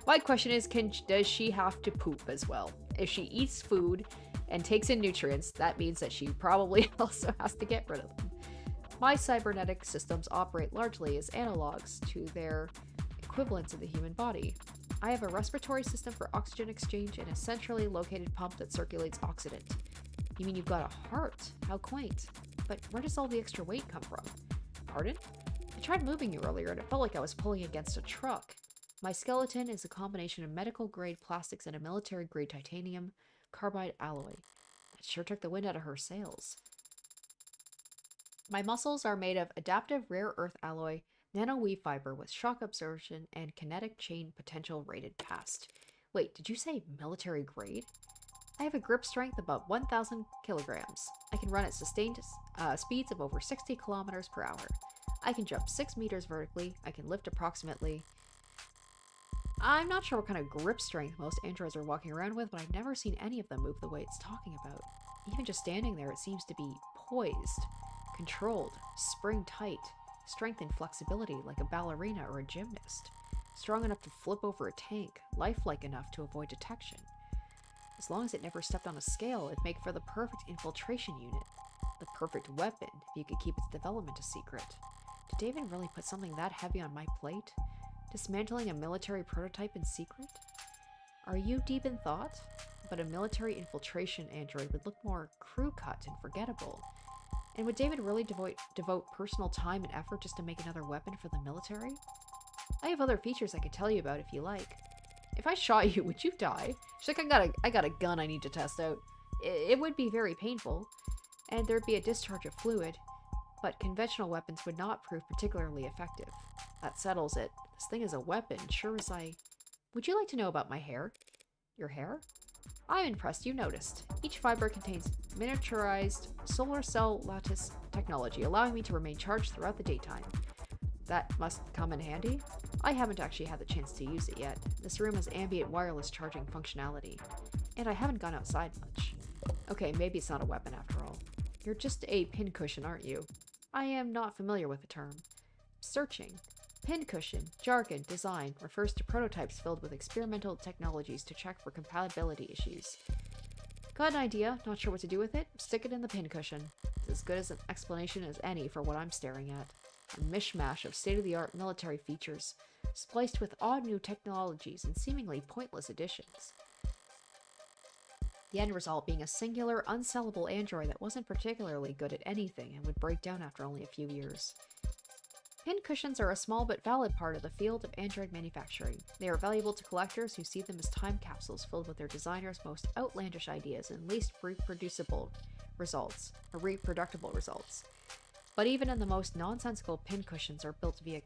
My question is, does she have to poop as well? If she eats food and takes in nutrients, that means that she probably also has to get rid of them. My cybernetic systems operate largely as analogs to their equivalents in the human body. I have a respiratory system for oxygen exchange and a centrally located pump that circulates oxidant. You mean you've got a heart? How quaint. But where does all the extra weight come from? Pardon? I tried moving you earlier and it felt like I was pulling against a truck. My skeleton is a combination of medical-grade plastics and a military-grade titanium carbide alloy. That sure took the wind out of her sails. My muscles are made of adaptive rare earth alloy, nanoweave fiber with shock absorption and kinetic chain potential rated past. Wait, did you say military grade? I have a grip strength of about 1,000 kilograms. I can run at sustained speeds of over 60 kilometers per hour. I can jump 6 meters vertically. I can lift approximately... I'm not sure what kind of grip strength most androids are walking around with, but I've never seen any of them move the way it's talking about. Even just standing there, it seems to be poised, controlled, spring-tight, strength and flexibility like a ballerina or a gymnast, strong enough to flip over a tank, lifelike enough to avoid detection. As long as it never stepped on a scale, it'd make for the perfect infiltration unit. The perfect weapon, if you could keep its development a secret. Did David really put something that heavy on my plate? Dismantling a military prototype in secret? Are you deep in thought? But a military infiltration android would look more crew-cut and forgettable. And would David really devote personal time and effort just to make another weapon for the military? I have other features I could tell you about if you like. If I shot you, would you die? She's like, I got a gun I need to test out. It would be very painful, and there'd be a discharge of fluid, but conventional weapons would not prove particularly effective. That settles it. This thing is a weapon, sure as I... Would you like to know about my hair? Your hair? I'm impressed you noticed. Each fiber contains miniaturized solar cell lattice technology, allowing me to remain charged throughout the daytime. That must come in handy. I haven't actually had the chance to use it yet. This room has ambient wireless charging functionality. And I haven't gone outside much. Okay, maybe it's not a weapon after all. You're just a pincushion, aren't you? I am not familiar with the term. Searching. Pincushion, jargon, design, refers to prototypes filled with experimental technologies to check for compatibility issues. Got an idea, not sure what to do with it? Stick it in the pincushion. It's as good as an explanation as any for what I'm staring at. A mishmash of state-of-the-art military features, spliced with odd new technologies and seemingly pointless additions. The end result being a singular, unsellable android that wasn't particularly good at anything and would break down after only a few years. Pincushions are a small but valid part of the field of android manufacturing. They are valuable to collectors who see them as time capsules filled with their designers' most outlandish ideas and least reproducible results. But even in the most nonsensical pincushions are built via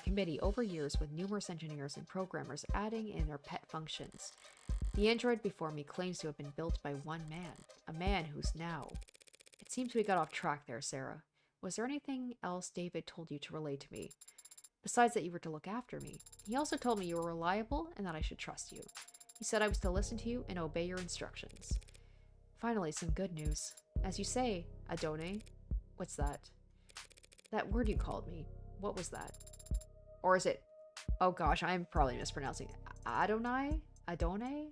committee over years with numerous engineers and programmers adding in their pet functions. The android before me claims to have been built by one man, a man who's now... It seems we got off track there, Sarah. Was there anything else David told you to relay to me? Besides that you were to look after me. He also told me you were reliable and that I should trust you. He said I was to listen to you and obey your instructions. Finally, some good news. As you say, Adone. What's that? That word you called me. What was that? Or is it... Oh gosh, I'm probably mispronouncing it. Adonai? Adone?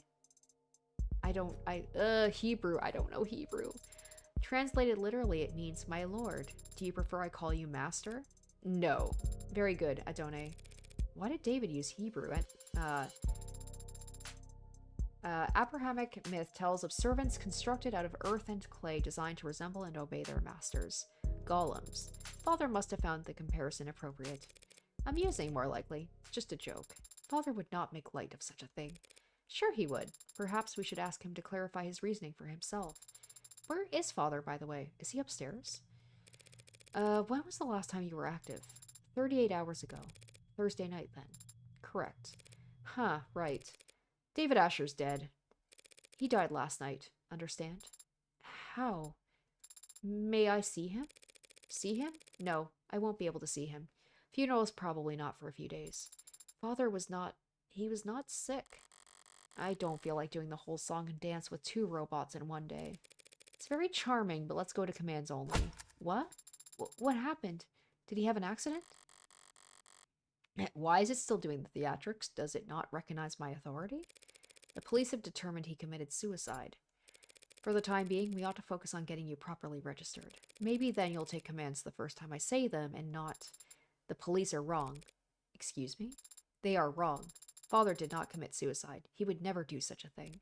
Hebrew. I don't know Hebrew. Translated literally, it means my lord. Do you prefer I call you master? No. Very good, Adone. Why did David use Hebrew? Abrahamic myth tells of servants constructed out of earth and clay designed to resemble and obey their masters. Golems. Father must have found the comparison appropriate. Amusing, more likely. Just a joke. Father would not make light of such a thing. Sure he would. Perhaps we should ask him to clarify his reasoning for himself. Where is Father, by the way? Is he upstairs? When was the last time you were active? 38 hours ago. Thursday night, then. Correct. Huh, right. David Asher's dead. He died last night. Understand? How? May I see him? See him? No, I won't be able to see him. Funeral is probably not for a few days. Father was not... He was not sick. I don't feel like doing the whole song and dance with 2 robots in one day. It's very charming, but let's go to commands only. What? What happened? Did he have an accident? Why is it still doing the theatrics? Does it not recognize my authority? The police have determined he committed suicide. For the time being, we ought to focus on getting you properly registered. Maybe then you'll take commands the first time I say them and not... The police are wrong. Excuse me? They are wrong. Father did not commit suicide. He would never do such a thing.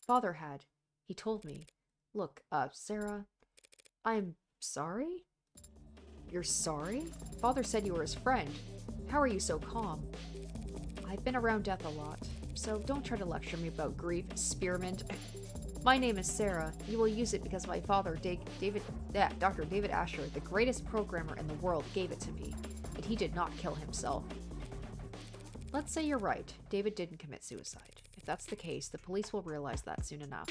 Father had. He told me. Look, Sarah, I'm sorry? You're sorry? Father said you were his friend. How are you so calm? I've been around death a lot, so don't try to lecture me about grief, spearmint. My name is Sarah. You will use it because my father, Dr. David Asher, the greatest programmer in the world, gave it to me, and he did not kill himself. Let's say you're right. David didn't commit suicide. If that's the case, the police will realize that soon enough.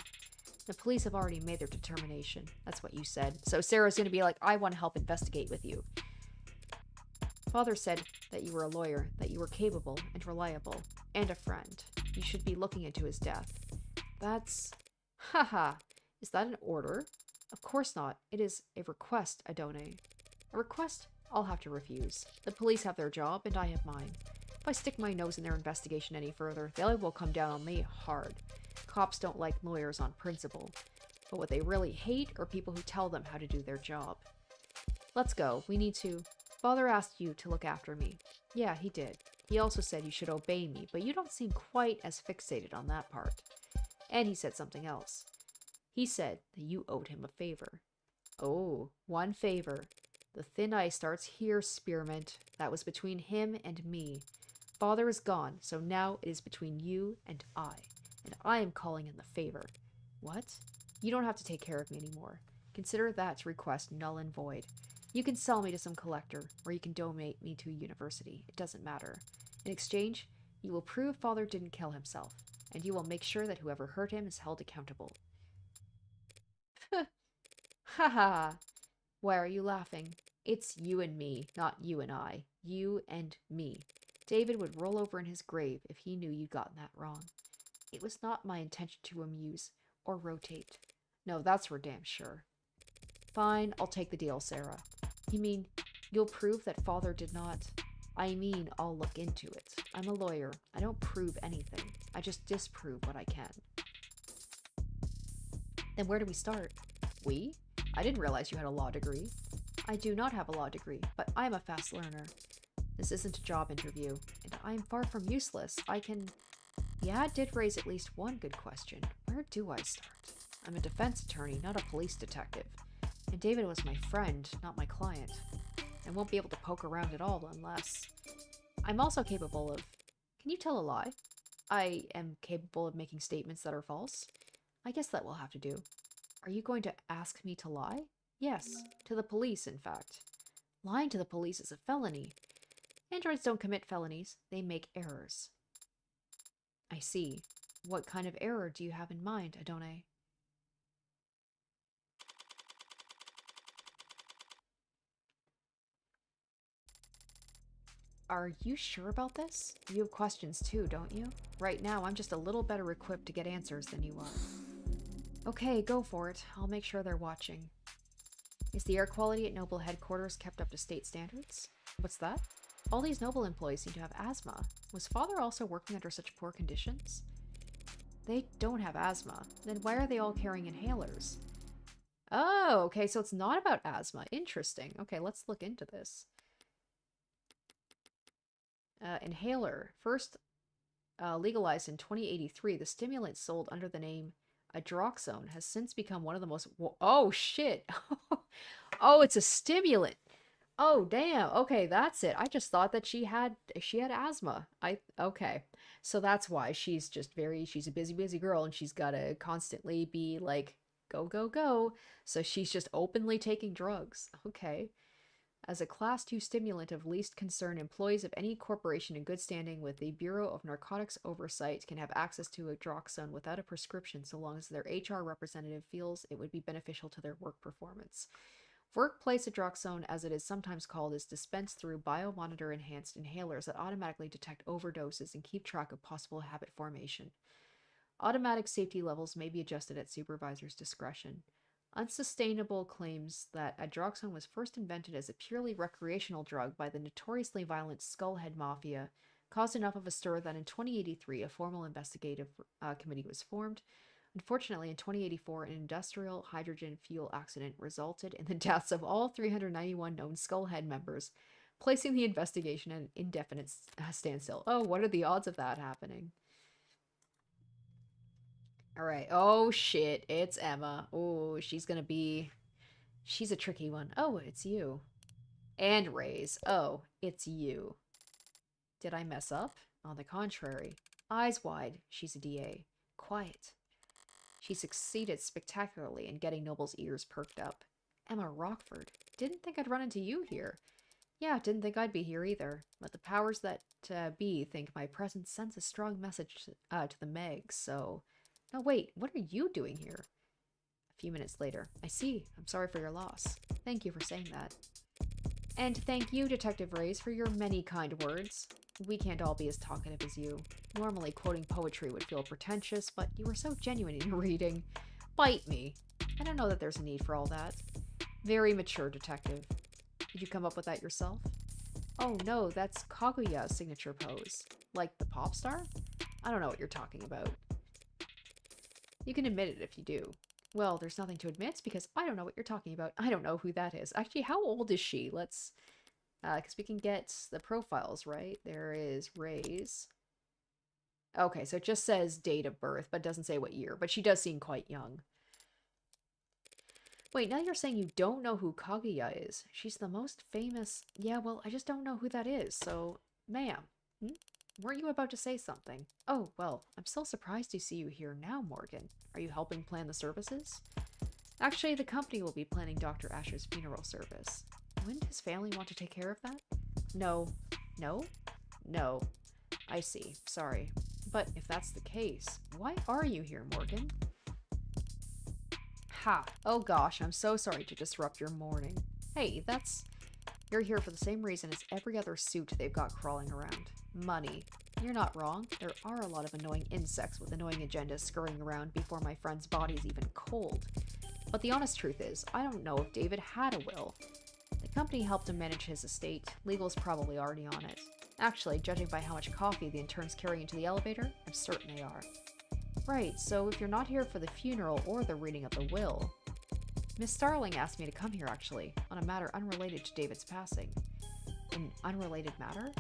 The police have already made their determination. That's what you said. So Sarah's going to be like, I want to help investigate with you. Father said that you were a lawyer, that you were capable and reliable, and a friend. You should be looking into his death. That's... Haha. Is that an order? Of course not. It is a request, Adone. A request I'll have to refuse. The police have their job, and I have mine. If I stick my nose in their investigation any further, they will come down on me hard. Cops don't like lawyers on principle, but what they really hate are people who tell them how to do their job. Let's go. We need to... Father asked you to look after me. Yeah, he did. He also said you should obey me, but you don't seem quite as fixated on that part. And he said something else. He said that you owed him a favor. Oh, one favor. The thin ice starts here, Spearmint. That was between him and me. Father is gone, so now it is between you and I am calling in the favor. What? You don't have to take care of me anymore. Consider that request null and void. You can sell me to some collector, or you can donate me to a university. It doesn't matter. In exchange, you will prove Father didn't kill himself, and you will make sure that whoever hurt him is held accountable. Ha ha! Why are you laughing? It's you and me, not you and I. You and me. David would roll over in his grave if he knew you'd gotten that wrong. It was not my intention to amuse or rotate. No, that's for damn sure. Fine, I'll take the deal, Sarah. You mean you'll prove that father did not? I mean, I'll look into it. I'm a lawyer. I don't prove anything. I just disprove what I can. Then where do we start? We? I didn't realize you had a law degree. I do not have a law degree, but I'm a fast learner. This isn't a job interview, and I'm far from useless. I can... Yeah, it did raise at least one good question. Where do I start? I'm a defense attorney, not a police detective. And David was my friend, not my client. I won't be able to poke around at all unless... I'm also capable of... Can you tell a lie? I am capable of making statements that are false. I guess that will have to do. Are you going to ask me to lie? Yes, to the police, in fact. Lying to the police is a felony. Androids don't commit felonies, they make errors. I see. What kind of error do you have in mind, Adone? Are you sure about this? You have questions too, don't you? Right now, I'm just a little better equipped to get answers than you are. Okay, go for it. I'll make sure they're watching. Is the air quality at Noble headquarters kept up to state standards? What's that? All these Noble employees seem to have asthma. Was father also working under such poor conditions? They don't have asthma. Then why are they all carrying inhalers? Oh, okay, so it's not about asthma. Interesting. Okay, let's look into this. Inhaler. First legalized in 2083, the stimulant sold under the name Adroxone has since become one of the most... Oh, shit! Oh, it's a stimulant! Oh, damn. Okay, that's it. I just thought that she had asthma. Okay. So that's why she's a busy girl, and she's gotta constantly be like, go, go, go. So she's just openly taking drugs. Okay. As a Class 2 stimulant of least concern, employees of any corporation in good standing with the Bureau of Narcotics Oversight can have access to Adroxone without a prescription so long as their HR representative feels it would be beneficial to their work performance. Workplace Adroxone, as it is sometimes called, is dispensed through biomonitor-enhanced inhalers that automatically detect overdoses and keep track of possible habit formation. Automatic safety levels may be adjusted at supervisor's discretion. Unsustainable claims that Adroxone was first invented as a purely recreational drug by the notoriously violent Skullhead Mafia caused enough of a stir that in 2083 a formal investigative committee was formed. Unfortunately, in 2084, an industrial hydrogen fuel accident resulted in the deaths of all 391 known Skullhead members, placing the investigation at an indefinite standstill. Oh, what are the odds of that happening? Alright. Oh, shit. It's Emma. Oh, she's a tricky one. Oh, it's you. And Ray's. Oh, it's you. Did I mess up? On the contrary. Eyes wide. She's a DA. Quiet. She succeeded spectacularly in getting Noble's ears perked up. Emma Rockford. Didn't think I'd run into you here. Yeah, didn't think I'd be here either. But the powers that be think my presence sends a strong message to the Meg, so... No, wait, what are you doing here? A few minutes later. I see. I'm sorry for your loss. Thank you for saying that. And thank you, Detective Reyes, for your many kind words. We can't all be as talkative as you. Normally, quoting poetry would feel pretentious, but you were so genuine in your reading. Bite me. I don't know that there's a need for all that. Very mature, Detective. Did you come up with that yourself? Oh no, that's Kaguya's signature pose. Like the pop star? I don't know what you're talking about. You can admit it if you do. Well, there's nothing to admit because I don't know what you're talking about. I don't know who that is. Actually, how old is she? Let's... because we can get the profiles, right? There is Ray's. Okay, so it just says date of birth, but doesn't say what year. But she does seem quite young. Wait, now you're saying you don't know who Kaguya is. She's the most famous... Yeah, well, I just don't know who that is, so... Ma'am, weren't you about to say something? Oh, well, I'm still surprised to see you here now, Morgan. Are you helping plan the services? Actually, the company will be planning Dr. Asher's funeral service. Wouldn't his family want to take care of that? No. No? No. I see. Sorry. But if that's the case, why are you here, Morgan? Ha! Oh gosh, I'm so sorry to disrupt your morning. Hey, you're here for the same reason as every other suit they've got crawling around. Money. You're not wrong. There are a lot of annoying insects with annoying agendas scurrying around before my friend's body's even cold. But the honest truth is, I don't know if David had a will. The company helped him manage his estate. Legal's probably already on it. Actually, judging by how much coffee the interns carry into the elevator, I'm certain they are. Right, so if you're not here for the funeral or the reading of the will... Miss Starling asked me to come here, actually, on a matter unrelated to David's passing. An unrelated matter?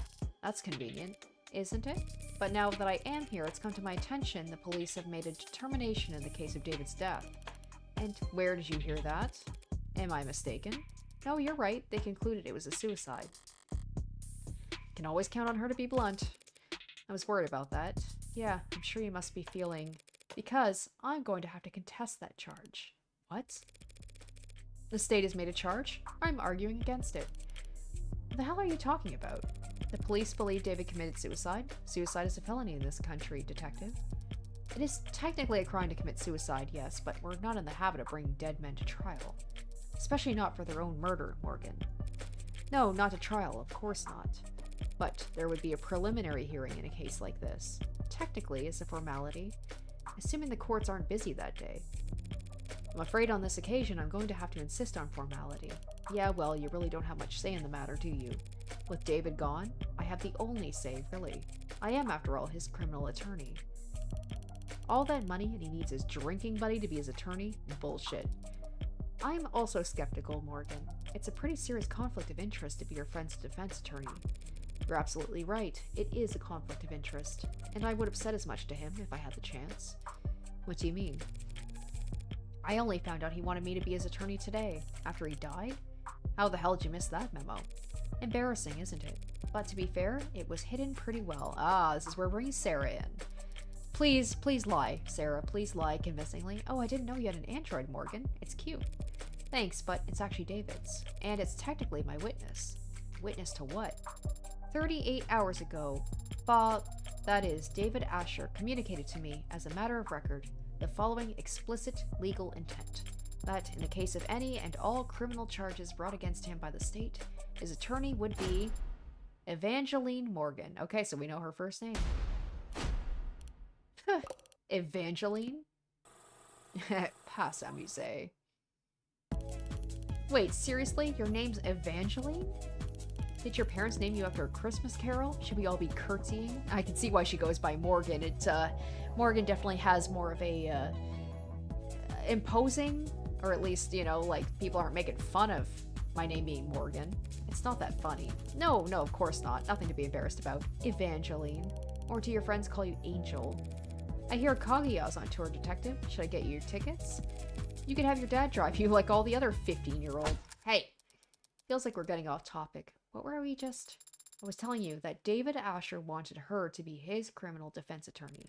That's convenient, isn't it? But now that I am here, it's come to my attention the police have made a determination in the case of David's death. And where did you hear that? Am I mistaken? No, you're right. They concluded it was a suicide. Can always count on her to be blunt. I was worried about that. Yeah, I'm sure you must be feeling... Because I'm going to have to contest that charge. What? The state has made a charge? I'm arguing against it. What the hell are you talking about? The police believe David committed suicide. Suicide is a felony in this country, detective. It is technically a crime to commit suicide, yes, but we're not in the habit of bringing dead men to trial. Especially not for their own murder, Morgan. No, not to trial, of course not. But there would be a preliminary hearing in a case like this. Technically, as a formality, assuming the courts aren't busy that day. I'm afraid on this occasion I'm going to have to insist on formality. Yeah, well, you really don't have much say in the matter, do you? With David gone, I have the only say, really. I am, after all, his criminal attorney. All that money and he needs his drinking buddy to be his attorney? Bullshit. I'm also skeptical, Morgan. It's a pretty serious conflict of interest to be your friend's defense attorney. You're absolutely right. It is a conflict of interest. And I would have said as much to him if I had the chance. What do you mean? I only found out he wanted me to be his attorney today, after he died? How the hell did you miss that memo? Embarrassing, isn't it? But to be fair, it was hidden pretty well. Ah, this is where we're bringing Sarah in. Please lie, Sarah. Please lie convincingly. Oh, I didn't know you had an android, Morgan. It's cute. Thanks, but it's actually David's. And it's technically my witness. Witness to what? 38 hours ago, that is, David Asher communicated to me, as a matter of record, the following explicit legal intent. That, in the case of any and all criminal charges brought against him by the state, his attorney would be Evangeline Morgan. Okay, so we know her first name. Evangeline? Pas amusé. Wait, seriously? Your name's Evangeline? Did your parents name you after a Christmas carol? Should we all be curtsying? I can see why she goes by Morgan. Morgan definitely has more of a, imposing, or at least, you know, like, people aren't making fun of my name being Morgan. It's not that funny. No, of course not. Nothing to be embarrassed about. Evangeline. Or do your friends call you Angel? I hear Kaguya's on tour, detective. Should I get you your tickets? You could have your dad drive you like all the other 15-year-old. Hey! Feels like we're getting off topic. What were we just... I was telling you that David Asher wanted her to be his criminal defense attorney.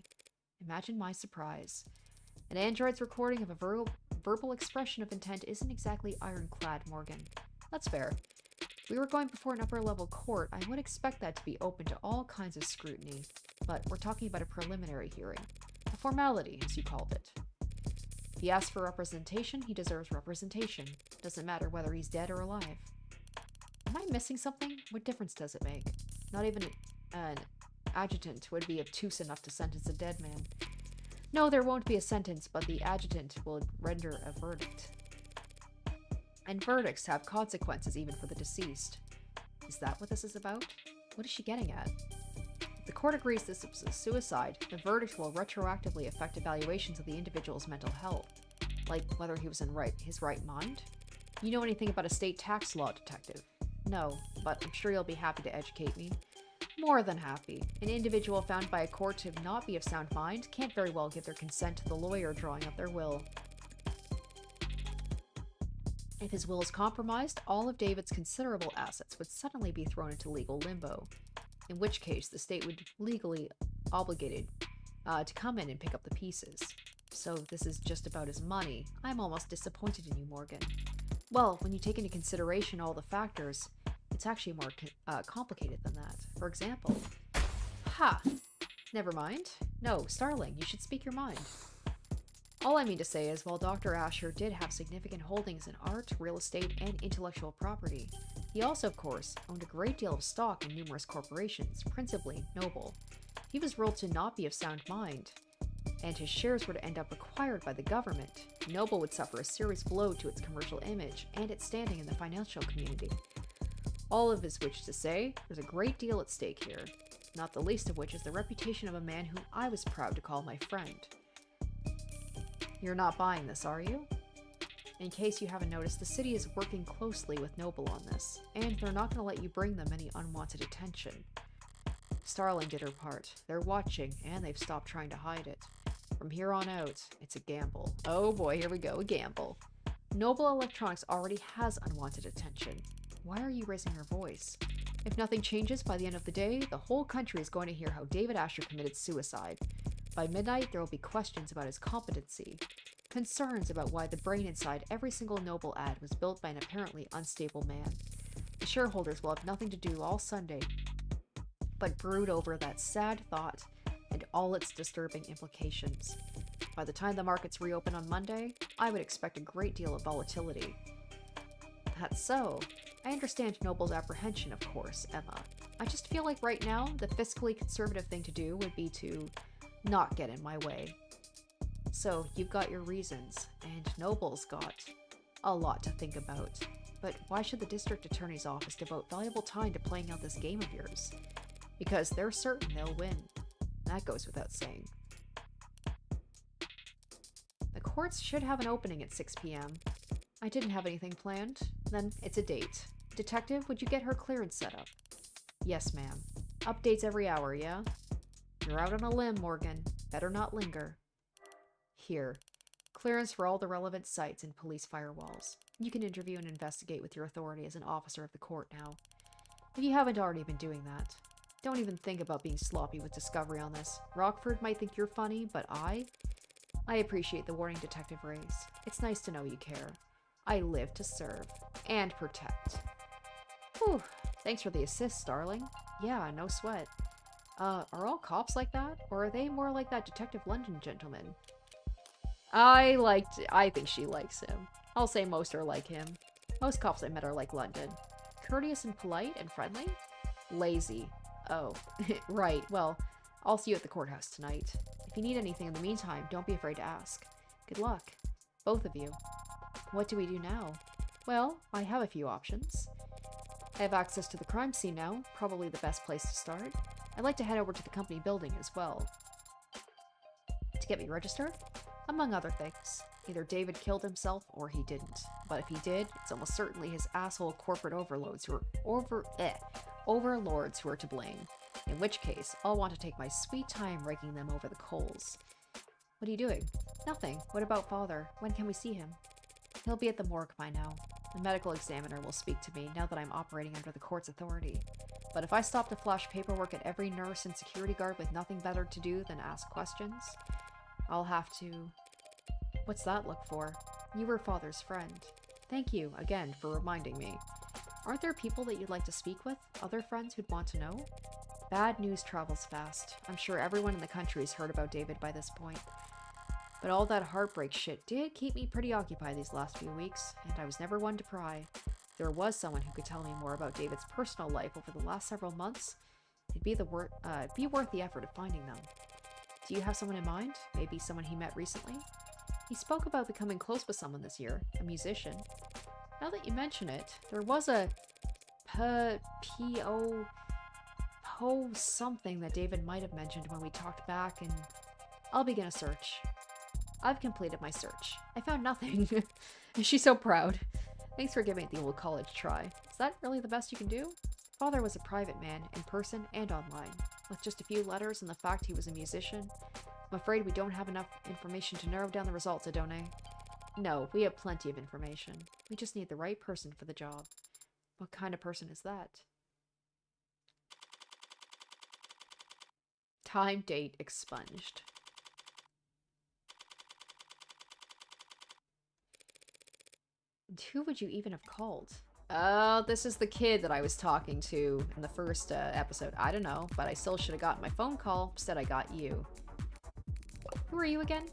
Imagine my surprise. An android's recording of a verbal expression of intent isn't exactly ironclad, Morgan. That's fair. If we were going before an upper-level court, I would expect that to be open to all kinds of scrutiny. But we're talking about a preliminary hearing. A formality, as you called it. If he asks for representation, he deserves representation. Doesn't matter whether he's dead or alive. Am I missing something? What difference does it make? Not even an adjutant would be obtuse enough to sentence a dead man. No, there won't be a sentence, but the adjutant will render a verdict. And verdicts have consequences even for the deceased. Is that what this is about? What is she getting at? If the court agrees this is a suicide, the verdict will retroactively affect evaluations of the individual's mental health. Like whether he was in his right mind? You know anything about estate tax law, detective? No, but I'm sure you'll be happy to educate me. More than happy. An individual found by a court to not be of sound mind can't very well give their consent to the lawyer drawing up their will. If his will is compromised, all of David's considerable assets would suddenly be thrown into legal limbo, in which case the state would legally obligated to come in and pick up the pieces. So this is just about his money. I'm almost disappointed in you, Morgan. Well, when you take into consideration all the factors, it's actually more complicated than that. For example... Ha! Never mind. No, Starling, you should speak your mind. All I mean to say is, while Dr. Asher did have significant holdings in art, real estate, and intellectual property, he also, of course, owned a great deal of stock in numerous corporations, principally Noble. He was ruled to not be of sound mind, and his shares were to end up acquired by the government. Noble would suffer a serious blow to its commercial image and its standing in the financial community. All of this which to say, there's a great deal at stake here, not the least of which is the reputation of a man whom I was proud to call my friend. You're not buying this, are you? In case you haven't noticed, the city is working closely with Noble on this, and they're not going to let you bring them any unwanted attention. Starling did her part. They're watching, and they've stopped trying to hide it. From here on out, it's a gamble. Oh boy, here we go, a gamble. Noble Electronics already has unwanted attention. Why are you raising your voice? If nothing changes by the end of the day, the whole country is going to hear how David Asher committed suicide. By midnight, there will be questions about his competency. Concerns about why the brain inside every single Noble ad was built by an apparently unstable man. The shareholders will have nothing to do all Sunday but brood over that sad thought and all its disturbing implications. By the time the markets reopen on Monday, I would expect a great deal of volatility. That's so. I understand Noble's apprehension, of course, Emma. I just feel like right now, the fiscally conservative thing to do would be to not get in my way. So, you've got your reasons, and Noble's got a lot to think about. But why should the district attorney's office devote valuable time to playing out this game of yours? Because they're certain they'll win. That goes without saying. The courts should have an opening at 6 p.m. I didn't have anything planned. Then it's a date. Detective, would you get her clearance set up? Yes, ma'am. Updates every hour, yeah? You're out on a limb, Morgan. Better not linger. Here. Clearance for all the relevant sites and police firewalls. You can interview and investigate with your authority as an officer of the court now. If you haven't already been doing that. Don't even think about being sloppy with discovery on this. Rockford might think you're funny, but I appreciate the warning Detective raised. It's nice to know you care. I live to serve. And protect. Whew. Thanks for the assist, darling. Yeah, no sweat. Are all cops like that? Or are they more like that Detective London gentleman? I think she likes him. I'll say most are like him. Most cops I met are like London. Courteous and polite and friendly? Lazy. Oh, right. Well, I'll see you at the courthouse tonight. If you need anything in the meantime, don't be afraid to ask. Good luck. Both of you. What do we do now? Well, I have a few options. I have access to the crime scene now, probably the best place to start. I'd like to head over to the company building as well. To get me registered? Among other things. Either David killed himself or he didn't. But if he did, it's almost certainly his asshole corporate overlords who are to blame. In which case, I'll want to take my sweet time raking them over the coals. What are you doing? Nothing. What about Father? When can we see him? He'll be at the morgue by now. The medical examiner will speak to me now that I'm operating under the court's authority. But if I stop to flash paperwork at every nurse and security guard with nothing better to do than ask questions, I'll have to... What's that look for? You were Father's friend. Thank you, again, for reminding me. Aren't there people that you'd like to speak with? Other friends who'd want to know? Bad news travels fast. I'm sure everyone in the country has heard about David by this point. But all that heartbreak shit did keep me pretty occupied these last few weeks, and I was never one to pry. If there was someone who could tell me more about David's personal life over the last several months, it'd be worth the effort of finding them. Do you have someone in mind? Maybe someone he met recently? He spoke about becoming close with someone this year, a musician. Now that you mention it, there was a P.O. something that David might have mentioned when we talked back, and I'll begin a search. I've completed my search. I found nothing. She's so proud. Thanks for giving it the old college try. Is that really the best you can do? Father was a private man, in person and online. With just a few letters and the fact he was a musician, I'm afraid we don't have enough information to narrow down the results, Adone. No, we have plenty of information. We just need the right person for the job. What kind of person is that? Time date expunged. And who would you even have called? Oh, this is the kid that I was talking to in the first episode. I don't know, but I still should have gotten my phone call. Instead, I got you. Who are you again?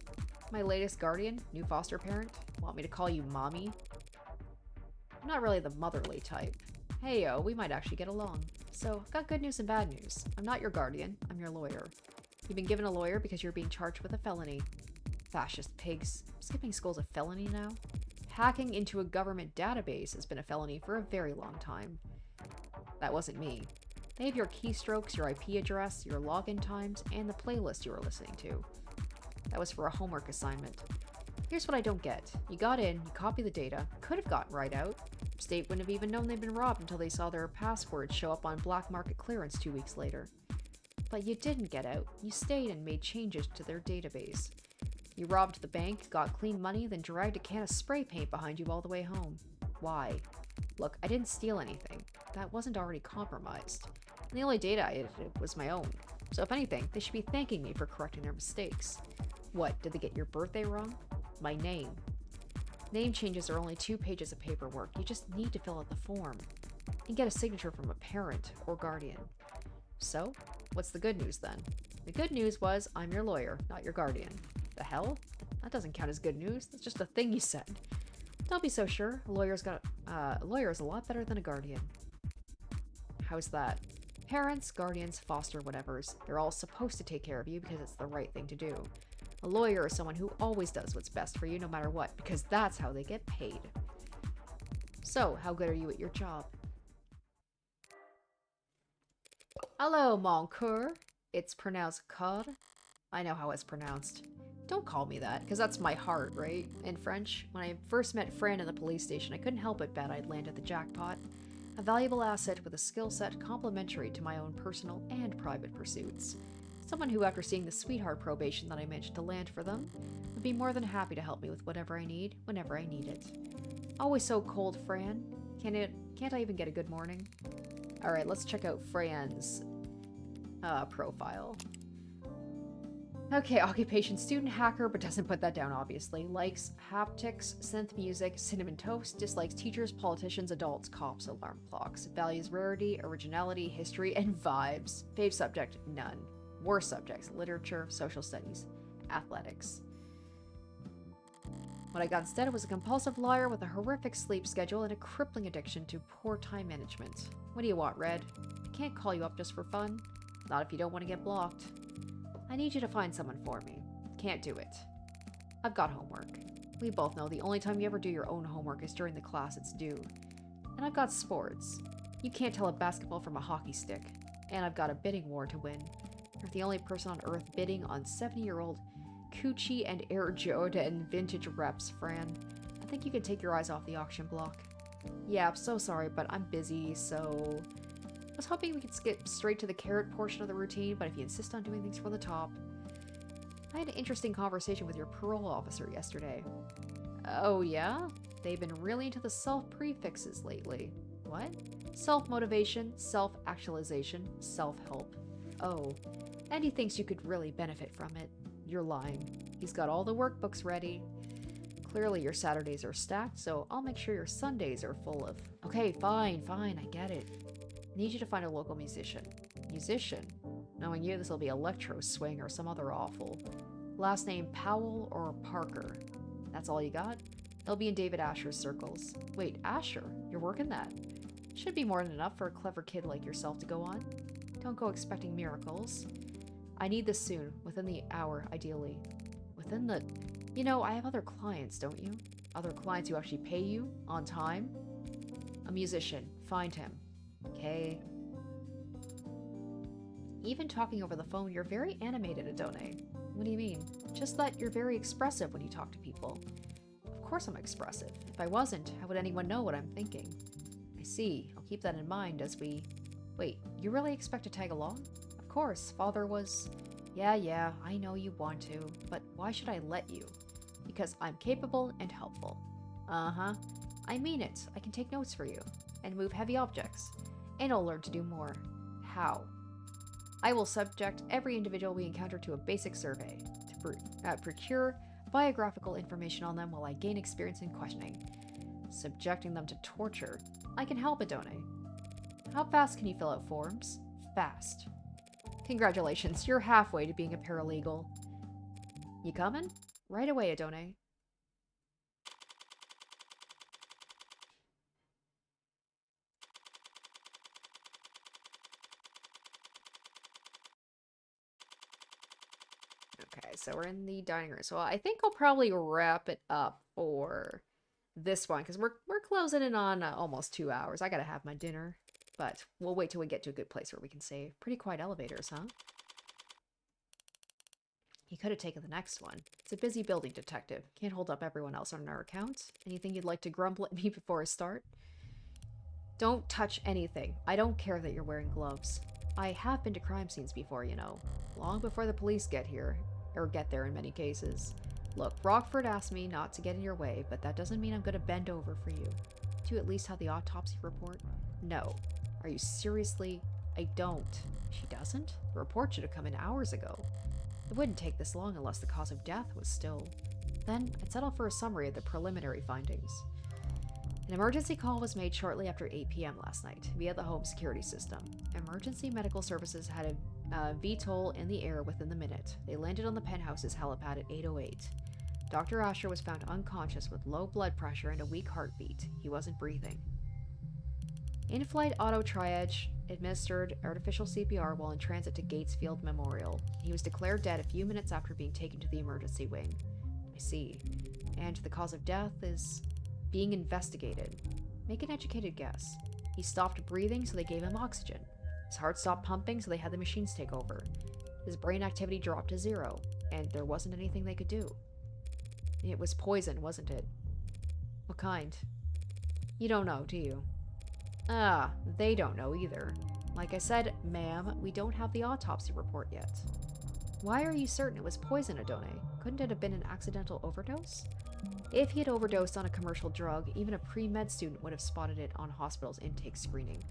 My latest guardian? New foster parent? Want me to call you Mommy? I'm not really the motherly type. Heyo, we might actually get along. So, I've got good news and bad news. I'm not your guardian, I'm your lawyer. You've been given a lawyer because you're being charged with a felony. Fascist pigs. Skipping school's a felony now? Hacking into a government database has been a felony for a very long time. That wasn't me. They have your keystrokes, your IP address, your login times, and the playlist you were listening to. That was for a homework assignment. Here's what I don't get. You got in, you copied the data, could have gotten right out. State wouldn't have even known they'd been robbed until they saw their passwords show up on black market clearance 2 weeks later. But you didn't get out. You stayed and made changes to their database. You robbed the bank, got clean money, then dragged a can of spray paint behind you all the way home. Why? Look, I didn't steal anything. That wasn't already compromised. And the only data I edited was my own. So if anything, they should be thanking me for correcting their mistakes. What, did they get your birthday wrong? My name. Name changes are only 2 pages of paperwork. You just need to fill out the form. And get a signature from a parent or guardian. So, what's the good news then? The good news was I'm your lawyer, not your guardian. The hell? That doesn't count as good news. That's just a thing you said. Don't be so sure. A lawyer is a lot better than a guardian. How's that? Parents, guardians, foster whatevers. They're all supposed to take care of you because it's the right thing to do. A lawyer is someone who always does what's best for you no matter what, because that's how they get paid. So, how good are you at your job? Hello, mon coeur. It's pronounced cœur. I know how it's pronounced. Don't call me that, because that's my heart, right? In French, when I first met Fran in the police station, I couldn't help but bet I'd landed the jackpot. A valuable asset with a skill set complementary to my own personal and private pursuits. Someone who, after seeing the sweetheart probation that I managed to land for them, would be more than happy to help me with whatever I need, whenever I need it. Always so cold, Fran. Can't I even get a good morning? Alright, let's check out Fran's profile. Okay, occupation student hacker, but doesn't put that down obviously. Likes haptics, synth music, cinnamon toast, dislikes teachers, politicians, adults, cops, alarm clocks. Values rarity, originality, history, and vibes. Fave subject, none. Worst subjects, literature, social studies, athletics. What I got instead was a compulsive liar with a horrific sleep schedule and a crippling addiction to poor time management. What do you want, Red? I can't call you up just for fun. Not if you don't want to get blocked. I need you to find someone for me. Can't do it. I've got homework. We both know the only time you ever do your own homework is during the class it's due. And I've got sports. You can't tell a basketball from a hockey stick. And I've got a bidding war to win. You're the only person on Earth bidding on 70-year-old Coochie and Air Jordan vintage reps, Fran. I think you can take your eyes off the auction block. Yeah, I'm so sorry, but I'm busy, so... I was hoping we could skip straight to the carrot portion of the routine, but if you insist on doing things from the top... I had an interesting conversation with your parole officer yesterday. Oh yeah? They've been really into the self-prefixes lately. What? Self-motivation, self-actualization, self-help. Oh, and he thinks you could really benefit from it. You're lying. He's got all the workbooks ready. Clearly your Saturdays are stacked, so I'll make sure your Sundays are full of... Okay, fine, I get it. Need you to find a local musician. Musician? Knowing you, this will be electro swing or some other awful. Last name Powell or Parker. That's all you got? They'll be in David Asher's circles. Wait, Asher? You're working that? Should be more than enough for a clever kid like yourself to go on. Don't go expecting miracles. I need this soon, within the hour, ideally. Within the... You know, I have other clients, don't you? Other clients who actually pay you, on time? A musician. Find him. Okay. Even talking over the phone, you're very animated, Adone. What do you mean? Just that you're very expressive when you talk to people. Of course I'm expressive. If I wasn't, how would anyone know what I'm thinking? I see. I'll keep that in mind as we... Wait, you really expect to tag along? Of course, Father was... Yeah, I know you want to, but why should I let you? Because I'm capable and helpful. Uh-huh. I mean it. I can take notes for you. And move heavy objects. And I'll learn to do more. How? I will subject every individual we encounter to a basic survey to procure biographical information on them while I gain experience in questioning. Subjecting them to torture. I can help, Adone. How fast can you fill out forms? Fast. Congratulations, you're halfway to being a paralegal. You coming? Right away, Adone. Okay, so we're in the dining room. So I think I'll probably wrap it up for this one because we're closing in on almost 2 hours. I gotta have my dinner, but we'll wait till we get to a good place where we can save. Pretty quiet elevators, huh? You could have taken the next one. It's a busy building, detective. Can't hold up everyone else on our account. Anything you'd like to grumble at me before I start? Don't touch anything. I don't care that you're wearing gloves. I have been to crime scenes before, you know. Long before the police get here. Or get there in many cases. Look, Rockford asked me not to get in your way, but that doesn't mean I'm gonna bend over for you. Do you at least have the autopsy report? No. Are you seriously? I don't. She doesn't? The report should have come in hours ago. It wouldn't take this long unless the cause of death was still. Then, I'd settle for a summary of the preliminary findings. An emergency call was made shortly after 8 p.m. last night, via the home security system. Emergency medical services had a VTOL in the air within the minute. They landed on the penthouse's helipad at 8:08. Dr. Asher was found unconscious with low blood pressure and a weak heartbeat. He wasn't breathing. In-flight auto triage administered artificial CPR while in transit to Gatesfield Memorial. He was declared dead a few minutes after being taken to the emergency wing. I see. And the cause of death is being investigated. Make an educated guess. He stopped breathing, so they gave him oxygen. His heart stopped pumping, so they had the machines take over. His brain activity dropped to 0, and there wasn't anything they could do. It was poison, wasn't it? What kind? You don't know, do you? Ah, they don't know either. Like I said, ma'am, we don't have the autopsy report yet. Why are you certain it was poison, Adone? Couldn't it have been an accidental overdose? If he had overdosed on a commercial drug, even a pre-med student would have spotted it on hospital's intake screening.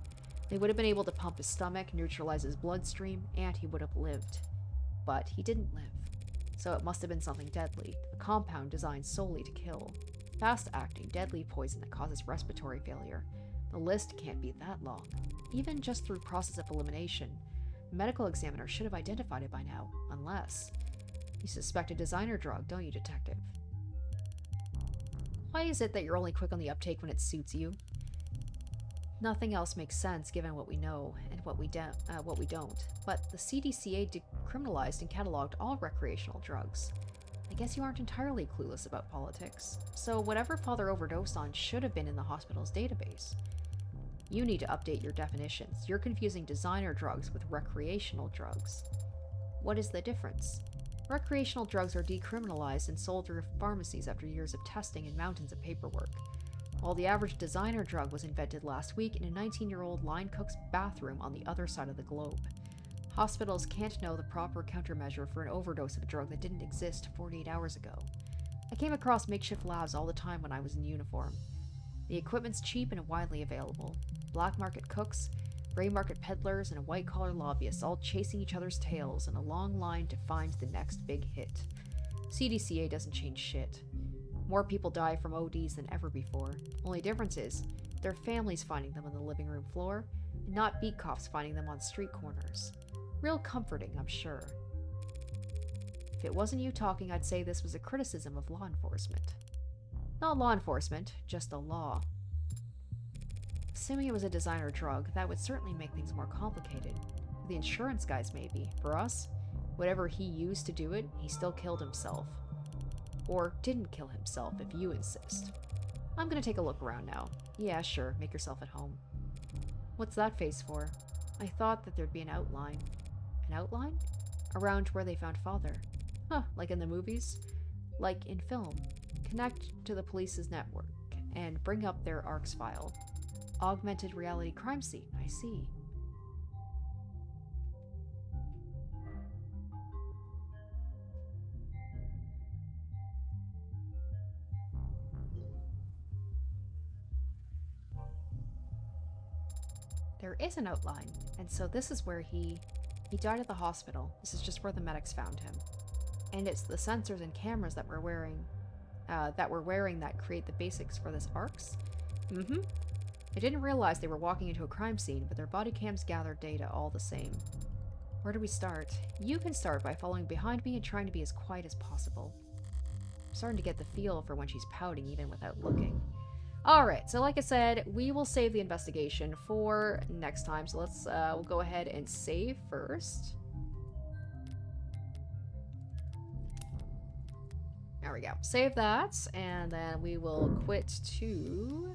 They would have been able to pump his stomach, neutralize his bloodstream, and he would have lived. But he didn't live. So it must have been something deadly, a compound designed solely to kill. Fast-acting, deadly poison that causes respiratory failure. The list can't be that long. Even just through process of elimination, the medical examiner should have identified it by now, unless... You suspect a designer drug, don't you, detective? Why is it that you're only quick on the uptake when it suits you? Nothing else makes sense given what we know and what we don't. But the CDCA decriminalized and cataloged all recreational drugs. I guess you aren't entirely clueless about politics. So whatever Father overdosed on should have been in the hospital's database. You need to update your definitions. You're confusing designer drugs with recreational drugs. What is the difference? Recreational drugs are decriminalized and sold through pharmacies after years of testing and mountains of paperwork, while the average designer drug was invented last week in a 19-year-old line cook's bathroom on the other side of the globe. Hospitals can't know the proper countermeasure for an overdose of a drug that didn't exist 48 hours ago. I came across makeshift labs all the time when I was in uniform. The equipment's cheap and widely available. Black market cooks, gray market peddlers, and white-collar lobbyists all chasing each other's tails in a long line to find the next big hit. CDCA doesn't change shit. More people die from ODs than ever before. Only difference is, their families finding them on the living room floor, and not beat cops finding them on street corners. Real comforting, I'm sure. If it wasn't you talking, I'd say this was a criticism of law enforcement. Not law enforcement, just the law. Assuming it was a designer drug, that would certainly make things more complicated. For the insurance guys, maybe. For us, whatever he used to do it, he still killed himself. Or didn't kill himself, if you insist. I'm gonna take a look around now. Yeah, sure, make yourself at home. What's that face for? I thought that there'd be an outline. An outline? Around where they found Father. Huh, like in the movies? Like in film. Connect to the police's network, and bring up their ARCS file. Augmented reality crime scene, I see. There is an outline, and so this is where he died at the hospital. This is just where the medics found him. And it's the sensors and cameras that we're wearing that create the basics for this ARCS. Mm-hmm. I didn't realize they were walking into a crime scene, but their body cams gathered data all the same. Where do we start? You can start by following behind me and trying to be as quiet as possible. I'm starting to get the feel for when she's pouting even without looking. Alright, so like I said, we will save the investigation for next time. So let's, we'll go ahead and save first. we go. Save that, and then we will quit to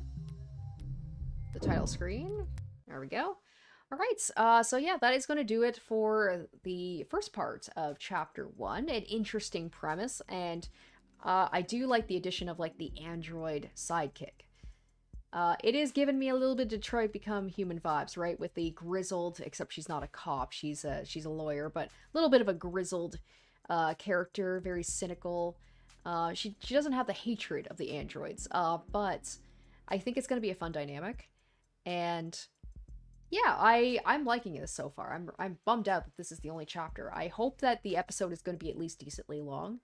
the title screen. There we go. All right, so yeah, that is going to do it for the first part of Chapter 1. An interesting premise, and I do like the addition of, like, the android sidekick. It is giving me a little bit Detroit Become Human vibes, right? With the grizzled, except she's not a cop, she's a lawyer, but a little bit of a grizzled character, very cynical. She doesn't have the hatred of the androids, but I think it's going to be a fun dynamic. And yeah, I'm liking this so far. I'm bummed out that this is the only chapter. I hope that the episode is going to be at least decently long.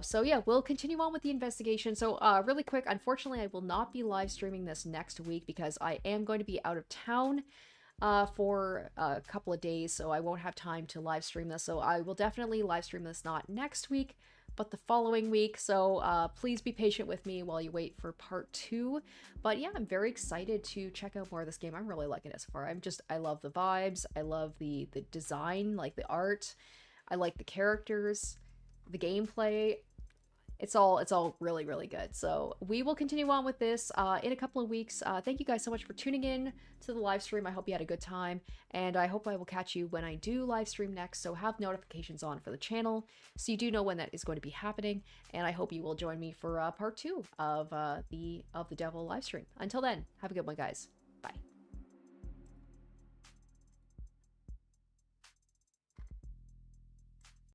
So yeah, we'll continue on with the investigation. So really quick, unfortunately, I will not be live streaming this next week because I am going to be out of town for a couple of days, so I won't have time to live stream this. So I will definitely live stream this not next week, but the following week. So please be patient with me while you wait for part 2. But yeah, I'm very excited to check out more of this game. I'm really liking it so far. I love the vibes. I love the design, like the art. I like the characters, the gameplay. It's all really, really good. So we will continue on with this in a couple of weeks. Thank you guys so much for tuning in to the live stream. I hope you had a good time, and I hope I will catch you when I do live stream next. So have notifications on for the channel so you do know when that is going to be happening. And I hope you will join me for part 2 of the Devil live stream. Until then, have a good one, guys. Bye.